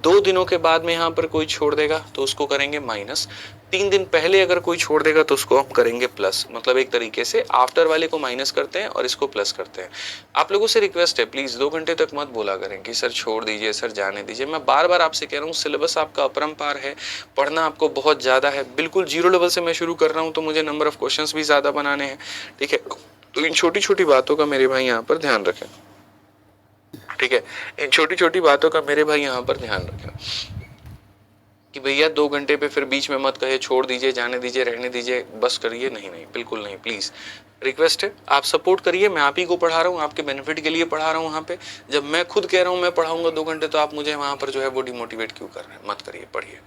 [SPEAKER 1] 2 दिनों के बाद में यहाँ पर कोई छोड़ देगा तो उसको करेंगे माइनस, 3 दिन पहले अगर कोई छोड़ देगा तो उसको हम करेंगे प्लस। मतलब एक तरीके से आफ्टर वाले को माइनस करते हैं और इसको प्लस करते हैं। आप लोगों से रिक्वेस्ट है, प्लीज 2 घंटे तक मत बोला करें कि सर छोड़ दीजिए, सर जाने दीजिए। मैं बार बार आपसे कह रहा हूँ, सिलेबस आपका अपरंपार है, पढ़ना आपको बहुत ज्यादा है। बिल्कुल 0 लेवल से मैं शुरू कर रहा हूँ तो मुझे नंबर ऑफ क्वेश्चंस भी ज्यादा बनाने हैं, ठीक है। तो इन छोटी छोटी बातों का मेरे भाई यहाँ पर ध्यान रखें, ठीक है। इन छोटी छोटी बातों का मेरे भाई यहाँ पर ध्यान रखें कि भैया 2 घंटे पे फिर बीच में मत कहे छोड़ दीजिए, जाने दीजिए, रहने दीजिए, बस करिए। नहीं नहीं, बिल्कुल नहीं, प्लीज रिक्वेस्ट है, आप सपोर्ट करिए। मैं आप ही को पढ़ा रहा हूँ, आपके बेनिफिट के लिए पढ़ा रहा हूँ। यहाँ पे जब मैं खुद कह रहा हूँ मैं पढ़ाऊंगा 2 घंटे, तो आप मुझे वहां पर जो है वो डिमोटिवेट क्यों कर रहे हैं? मत करिए, पढ़िए,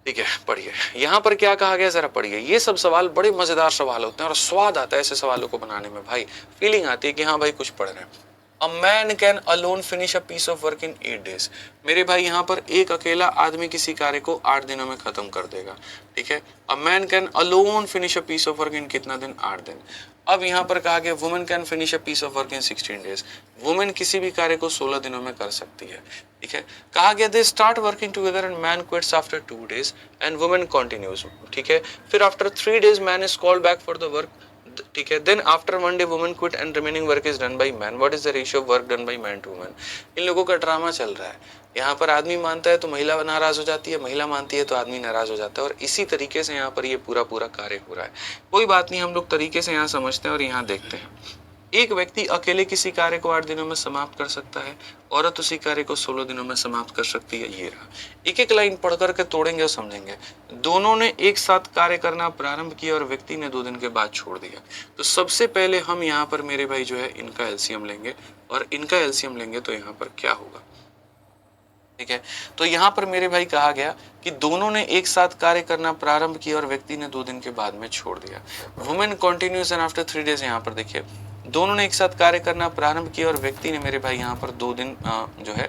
[SPEAKER 1] ठीक है। पढ़िए यहाँ पर क्या कहा गया, जरा पढ़िए। ये सब सवाल बड़े मजेदार सवाल होते हैं और स्वाद आता है ऐसे सवालों को बनाने में भाई, फीलिंग आती है कि हाँ भाई कुछ पढ़ रहे हैं। A man can alone finish a piece of work in 8 days. मेरे भाई यहाँ पर एक अकेला आदमी किसी कार्य को 8 दिनों में खत्म कर देगा, ठीक है। A man can alone finish a piece of work in कितना दिन, 8 दिन। अब यहाँ पर कहा गया woman can finish a piece of work in 16 days. woman किसी भी कार्य को 16 दिनों में कर सकती है, ठीक है। कहा गया they start working together and man quits after 2 days and woman continues, ठीक है। फिर after 3 days man is called back for the work, ठीक है। Then after 1 day woman quit and remaining work is done by man. What is the ratio of work done by man to woman? इन लोगों का drama चल रहा है। यहाँ पर आदमी मानता है तो महिला नाराज हो जाती है, महिला मानती है तो आदमी नाराज हो जाता है, और इसी तरीके से यहाँ पर ये पूरा पूरा कार्य हो रहा है। कोई बात नहीं, हम लोग तरीके से यहाँ समझते हैं और यहाँ देखते हैं। एक व्यक्ति अकेले किसी कार्य को 8 दिनों में समाप्त कर सकता है, औरत उसी कार्य को 16 दिनों में समाप्त कर सकती है। ये रहा, एक एक लाइन पढ़ करके तोड़ेंगे और समझेंगे। दोनों ने एक साथ कार्य करना प्रारंभ किया और व्यक्ति ने 2 दिन के बाद छोड़ दिया। तो सबसे पहले हम यहाँ पर मेरे भाई जो है इनका एलसीएम लेंगे, और इनका एलसीएम लेंगे तो यहाँ पर क्या होगा, ठीक है। तो यहाँ पर मेरे भाई कहा गया कि दोनों ने एक साथ कार्य करना प्रारंभ किया और व्यक्ति ने 2 दिन के बाद में छोड़ दिया। Women continuous and after 3 days, यहाँ पर देखिए दोनों ने एक साथ कार्य करना प्रारंभ किया और व्यक्ति ने मेरे भाई यहाँ पर 2 दिन जो है,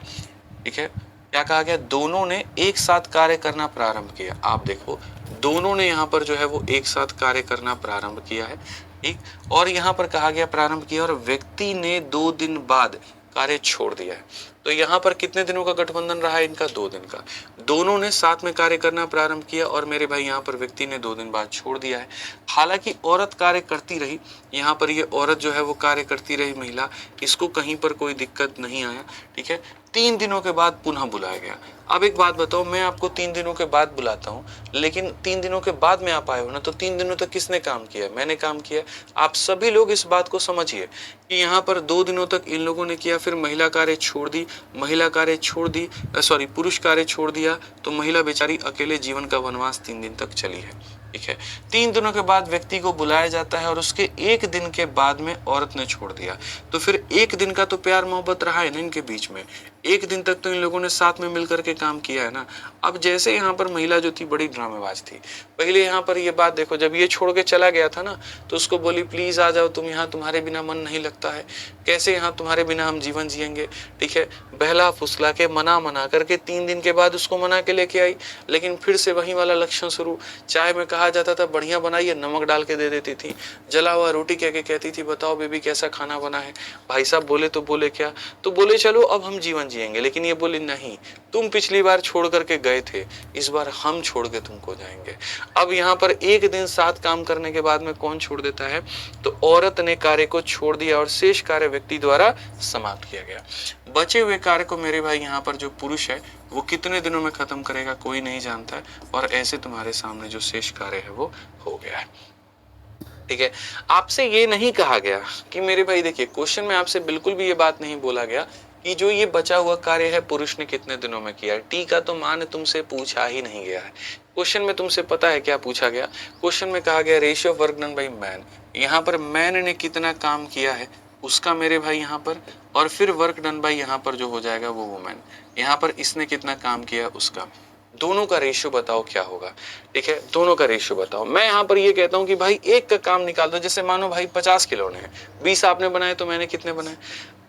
[SPEAKER 1] ठीक है। क्या कहा गया, दोनों ने एक साथ कार्य करना प्रारंभ किया। आप देखो दोनों ने यहाँ पर जो है वो एक साथ कार्य करना प्रारंभ किया है, ठीक। और यहाँ पर कहा गया प्रारंभ किया और व्यक्ति ने 2 दिन बाद कार्य छोड़ दिया है। तो यहाँ पर कितने दिनों का गठबंधन रहा है इनका, 2 दिन का। दोनों ने साथ में कार्य करना प्रारंभ किया और मेरे भाई यहाँ पर व्यक्ति ने 2 दिन बाद छोड़ दिया है। हालांकि औरत कार्य करती रही, यहाँ पर ये औरत जो है वो कार्य करती रही, महिला, इसको कहीं पर कोई दिक्कत नहीं आया, ठीक है। 3 दिनों के बाद पुनः बुलाया गया। अब एक बात बताओ, मैं आपको 3 दिनों के बाद बुलाता हूँ, लेकिन 3 दिनों के बाद में आप आए हो ना, तो 3 दिनों तक किसने काम किया? मैंने काम किया। आप सभी लोग इस बात को समझिए कि यहाँ पर 2 दिनों तक इन लोगों ने किया, फिर महिला कार्य छोड़ दी, महिला कार्य छोड़ दी, सॉरी पुरुष कार्य छोड़ दिया, तो महिला बेचारी अकेले जीवन का वनवास 3 दिन तक चली है, ठीक है। 3 दिनों के बाद व्यक्ति को बुलाया जाता है और उसके 1 दिन के बाद में औरत ने छोड़ दिया। तो फिर 1 दिन का तो प्यार मोहब्बत रहा है ना इनके बीच में, 1 दिन तक तो इन लोगों ने साथ में मिलकर के काम किया है ना। अब जैसे यहाँ पर महिला जो थी बड़ी ड्रामेबाज थी। पहले यहाँ पर ये बात देखो, जब ये छोड़ के चला गया था ना, तो उसको बोली प्लीज आ जाओ तुम यहाँ, तुम्हारे बिना मन नहीं लगता है, कैसे यहाँ तुम्हारे बिना हम जीवन जिएंगे, ठीक है। बहला फुसला के मना करके 3 दिन के बाद उसको मना के लेके आई, लेकिन फिर से वही वाला लक्षण शुरू। चाय में कहा जाता था बढ़िया बनाइए, नमक डाल के दे देती थी। जला हुआ रोटी कह के कहती थी बताओ बेबी कैसा खाना बना है। भाई साहब बोले तो बोले क्या, तो बोले चलो अब हम जीवन जिएंगे, लेकिन ये बोली नहीं, तुम पिछली बार छोड़ करके गए थे, इस बार हम छोड़ के तुमको जाएंगे। अब यहाँ पर 1 दिन साथ काम करने के बाद में कौन छोड़ देता है, तो औरत ने कार्य को छोड़ दिया और शेष कार्य व्यक्ति द्वारा समाप्त किया गया। बचे हुए कार्य को मेरे भाई यहाँ पर जो पुरुष है वो कितने दिनों में खत्म करेगा कोई नहीं जानता है, और ऐसे तुम्हारे सामने जो शेष कार्य है वो हो गया है, ठीक है। आपसे ये नहीं कहा गया कि मेरे भाई देखिए क्वेश्चन में आपसे बिल्कुल भी ये बात नहीं बोला गया कि जो ये बचा हुआ कार्य है पुरुष ने कितने दिनों में किया है। टी का तो मान तुमसे पूछा ही नहीं गया है। क्वेश्चन में तुमसे पता है क्या पूछा गया? क्वेश्चन में कहा गया ratio of work done by man. यहाँ पर मैन ने कितना काम किया है उसका मेरे भाई यहाँ पर, और फिर वर्क डन बाय यहाँ पर जो हो जाएगा वो वुमेन। यहाँ पर इसने कितना काम किया उसका, दोनों का रेशियो बताओ क्या होगा। ठीक है, दोनों का रेशियो बताओ। मैं यहाँ पर ये कहता हूँ कि भाई एक का काम निकाल दो। जैसे मानो भाई 50 खिलौने हैं, 20 आपने बनाए तो मैंने कितने बनाए।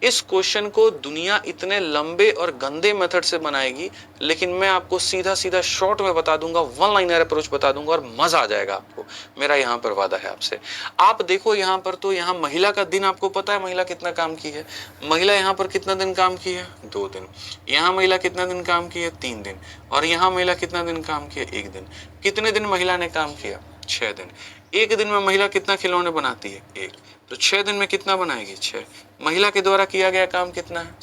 [SPEAKER 1] इस क्वेश्चन को दुनिया इतने लंबे और गंदे मेथड से बनाएगी, लेकिन मैं आपको सीधा सीधा शॉर्ट में बता दूंगा, वन लाइनर अप्रोच बता दूंगा और मजा आ जाएगा आपको। मेरा यहाँ पर वादा है आपसे। आप देखो यहाँ पर, तो यहाँ महिला का दिन आपको पता है महिला कितना काम की है। महिला यहाँ पर कितना दिन काम की है? 2 दिन। यहाँ महिला कितना दिन काम की है? 3 दिन। और यहाँ महिला कितना दिन काम किया? 1 दिन। कितने दिन महिला ने काम किया? 6 दिन। एक दिन में महिला कितना खिलौने बनाती है? 1। तो 6 दिन में कितना बनाएगी? 6। महिला के द्वारा किया गया काम कितना है?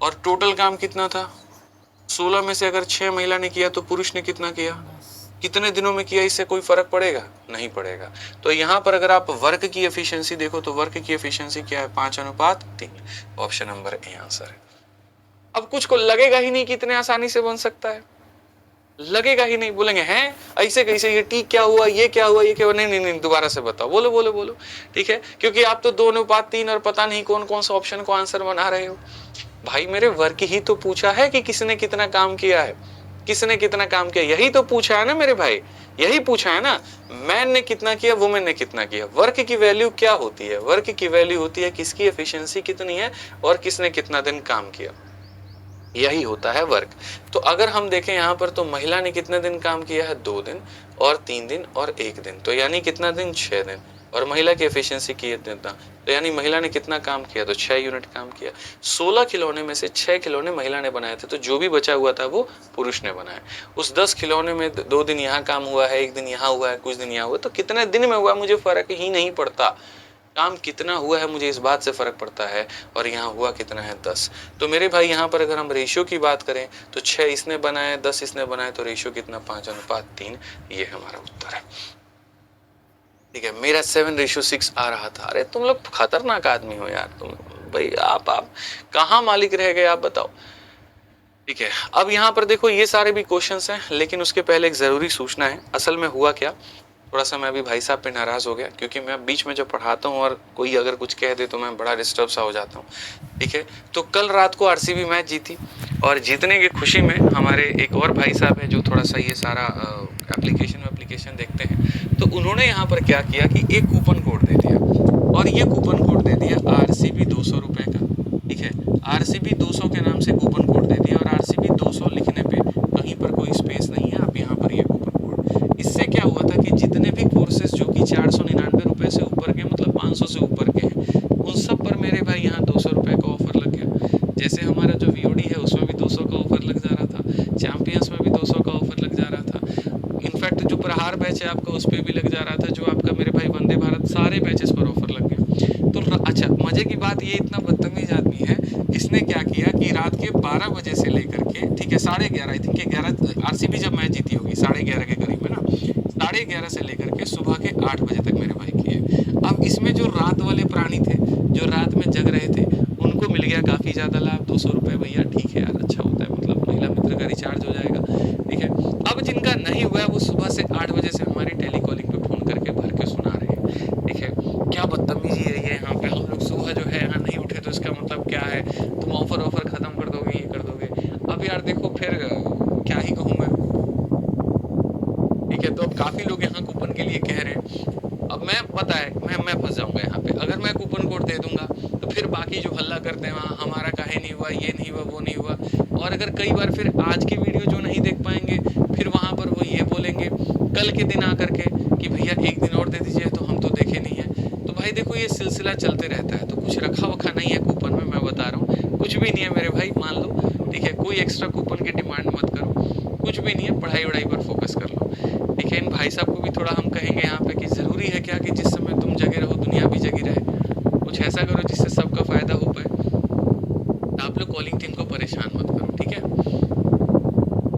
[SPEAKER 1] और टोटल काम कितना था? 16 में से अगर 6 महिला ने किया तो पुरुष ने कितना किया? कितने दिनों में किया? इससे कोई फर्क पड़ेगा? नहीं पड़ेगा। तो यहाँ पर अगर आप वर्क की एफिशिएंसी देखो तो वर्क की एफिशिएंसी क्या है? 5:3। ऑप्शन नंबर ए आंसर है। अब कुछ को लगेगा ही नहीं कि इतने आसानी से बन सकता है, लगेगा ही नहीं। बोलेंगे हैं ऐसे कैसे, ये टी क्या हुआ, ये क्या हुआ, ये क्या हुआ? नहीं नहीं नहीं, दोबारा से बताओ, बोलो बोलो बोलो। ठीक है, क्योंकि आप तो 2:3 और पता नहीं कौन कौन सा ऑप्शन को आंसर बना रहे हो। भाई मेरे वर्क ही तो पूछा है कि किसने कितना काम किया है, किसने कितना काम किया, यही तो पूछा है ना मेरे भाई, यही पूछा है ना। मैन ने कितना किया, वुमेन ने कितना किया। वर्क की वैल्यू क्या होती है? वर्क की वैल्यू होती है किसकी एफिशिएंसी कितनी है और किसने कितना दिन काम किया, यही होता है वर्क। तो अगर हम देखें यहाँ पर तो महिला ने कितने दिन काम किया है? 2 दिन और 3 दिन और 1 दिन। तो यानी कितना दिन? 6 दिन। और महिला की एफिशिएंसी कितना? तो यानी महिला ने कितना काम किया? तो 6 यूनिट काम किया। 16 खिलौने में से 6 खिलौने महिला ने बनाए थे, तो जो भी बचा हुआ था वो पुरुष ने बनाया। उस 10 खिलौने में 2 दिन यहाँ काम हुआ है, 1 दिन यहाँ हुआ है, कुछ दिन यहाँ हुआ, तो कितने दिन में हुआ मुझे फर्क ही नहीं पड़ता। काम कितना हुआ है मुझे इस बात से फर्क पड़ता है, और यहाँ हुआ कितना है? 10। तो मेरे भाई यहाँ पर अगर हम रेशियो की बात करें तो 6 इसने बनाए, 10 इसने बनाए, तो रेशियो कितना? 5:3। ये हमारा उत्तर है। ठीक है, मेरा 7:6 आ रहा था। अरे तुम लोग खतरनाक आदमी हो यार तुम भाई, आप कहाँ मालिक रह गए आप बताओ। ठीक है, अब यहाँ पर देखो ये सारे भी क्वेश्चंस हैं, लेकिन उसके पहले एक जरूरी सूचना है। असल में हुआ क्या, थोड़ा सा मैं अभी भाई साहब पे नाराज हो गया, क्योंकि मैं बीच में जब पढ़ाता हूँ और कोई अगर कुछ कह दे तो मैं बड़ा डिस्टर्ब सा हो जाता हूँ। ठीक है, तो कल रात को आरसीबी मैच जीती, और जीतने की खुशी में हमारे एक और भाई साहब है जो थोड़ा सा ये सारा एप्लीकेशन देखते हैं, तो उन्होंने यहाँ पर क्या किया कि एक कूपन कोड दे दिया, और ये कूपन कोड दे दिया आरसीबी 200 रुपये का। ठीक है, आरसीबी 200 के नाम से कूपन कोड दे दिया, और आरसीबी 200 लिखने पे कहीं पर कोई स्पेस नहीं है, आप यहाँ पर ये कूपन कोड। इससे क्या हुआ था कि जितने भी कोर्सेज जो कि 499 रुपये से ऊपर के, मतलब 500 से ऊपर के हैं, उन सब पर मेरे भाई यहाँ 200 रुपये का ऑफर लग गया। जैसे हमारा जो वीओडी है उसमें भी 200 का ऑफर लग जा रहा था, चैंपियंस में भी 200 का ऑफर लग जा रहा था, इनफैक्ट जो प्रहार बैच है आपका उस पर भी लग जा रहा था, जो आपका मेरे भाई वंदे भारत, सारे बैचेस पर ऑफर लग गया। तो अच्छा मजे की बात ये, इतना बदतमीज आदमी है, इसने क्या किया कि रात के 12 बजे से लेकर के, ठीक है 11:30, आई थिंक 11 आरसीबी जब मैच जीती होगी 11:30 के करीब है ना, 11:30 से लेकर के सुबह के 8 बजे तक मेरे भाई किए। अब इसमें जो रात वाले प्राणी थे, जो रात में जग रहे थे, उनको मिल गया काफ़ी ज़्यादा लाभ। 200 रुपये भैया ठीक है यार, अच्छा होता है, मतलब महिला मित्र का रिचार्ज हो जाएगा। ठीक है, अब जिनका नहीं हुआ वो सुबह से 8 बजे से हमारी टेलीकॉलिंग पे फ़ोन करके भर के सुना रहे हैं। ठीक है, क्या बदतमीजी है ये। यहाँ पे हम लोग सुबह जो है यहाँ नहीं उठे तो इसका मतलब क्या है, तुम ऑफर ख़त्म कर दोगे, ये कर दोगे। अब यार देखो फिर क्या ही कहूँ मैं। ठीक है, तो अब काफ़ी लोग यहाँ कूपन के लिए कह रहे हैं। अब मैं पता है मैं फंस जाऊँगा यहाँ पे। अगर मैं कूपन कोड दे दूंगा तो फिर बाकी जो हल्ला करते हैं वहाँ, हमारा काहे नहीं हुआ, ये नहीं हुआ, वो नहीं हुआ, और अगर कई बार फिर आज की वीडियो जो नहीं देख पाएंगे, फिर वहाँ पर वो ये बोलेंगे कल के दिन आकर के कि भैया एक दिन और दे दीजिए, तो हम तो देखे नहीं है। तो भाई देखो ये सिलसिला चलते रहता है, तो कुछ रखा वखा नहीं है कूपन में, मैं बता रहा हूँ कुछ भी नहीं है मेरे भाई, मान लो। ठीक है, कोई एक्स्ट्रा कूपन की डिमांड मत करो, कुछ भी नहीं है, पढ़ाई वढ़ाई पर फोकस कर लो। ठीक है, इन भाई साहब को भी थोड़ा हम कहेंगे यहाँ पे कि ज़रूरी है क्या कि जिस समय तुम जगे रहो दुनिया भी जगी रहे। कुछ ऐसा करो जिससे सबका फ़ायदा हो पाए। आप लोग कॉलिंग टीम को परेशान मत करो, ठीक है,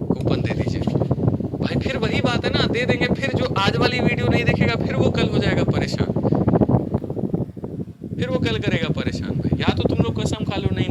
[SPEAKER 1] कूपन दे दीजिए भाई। फिर वही बात है ना, दे देंगे, फिर जो आज वाली वीडियो नहीं देखेगा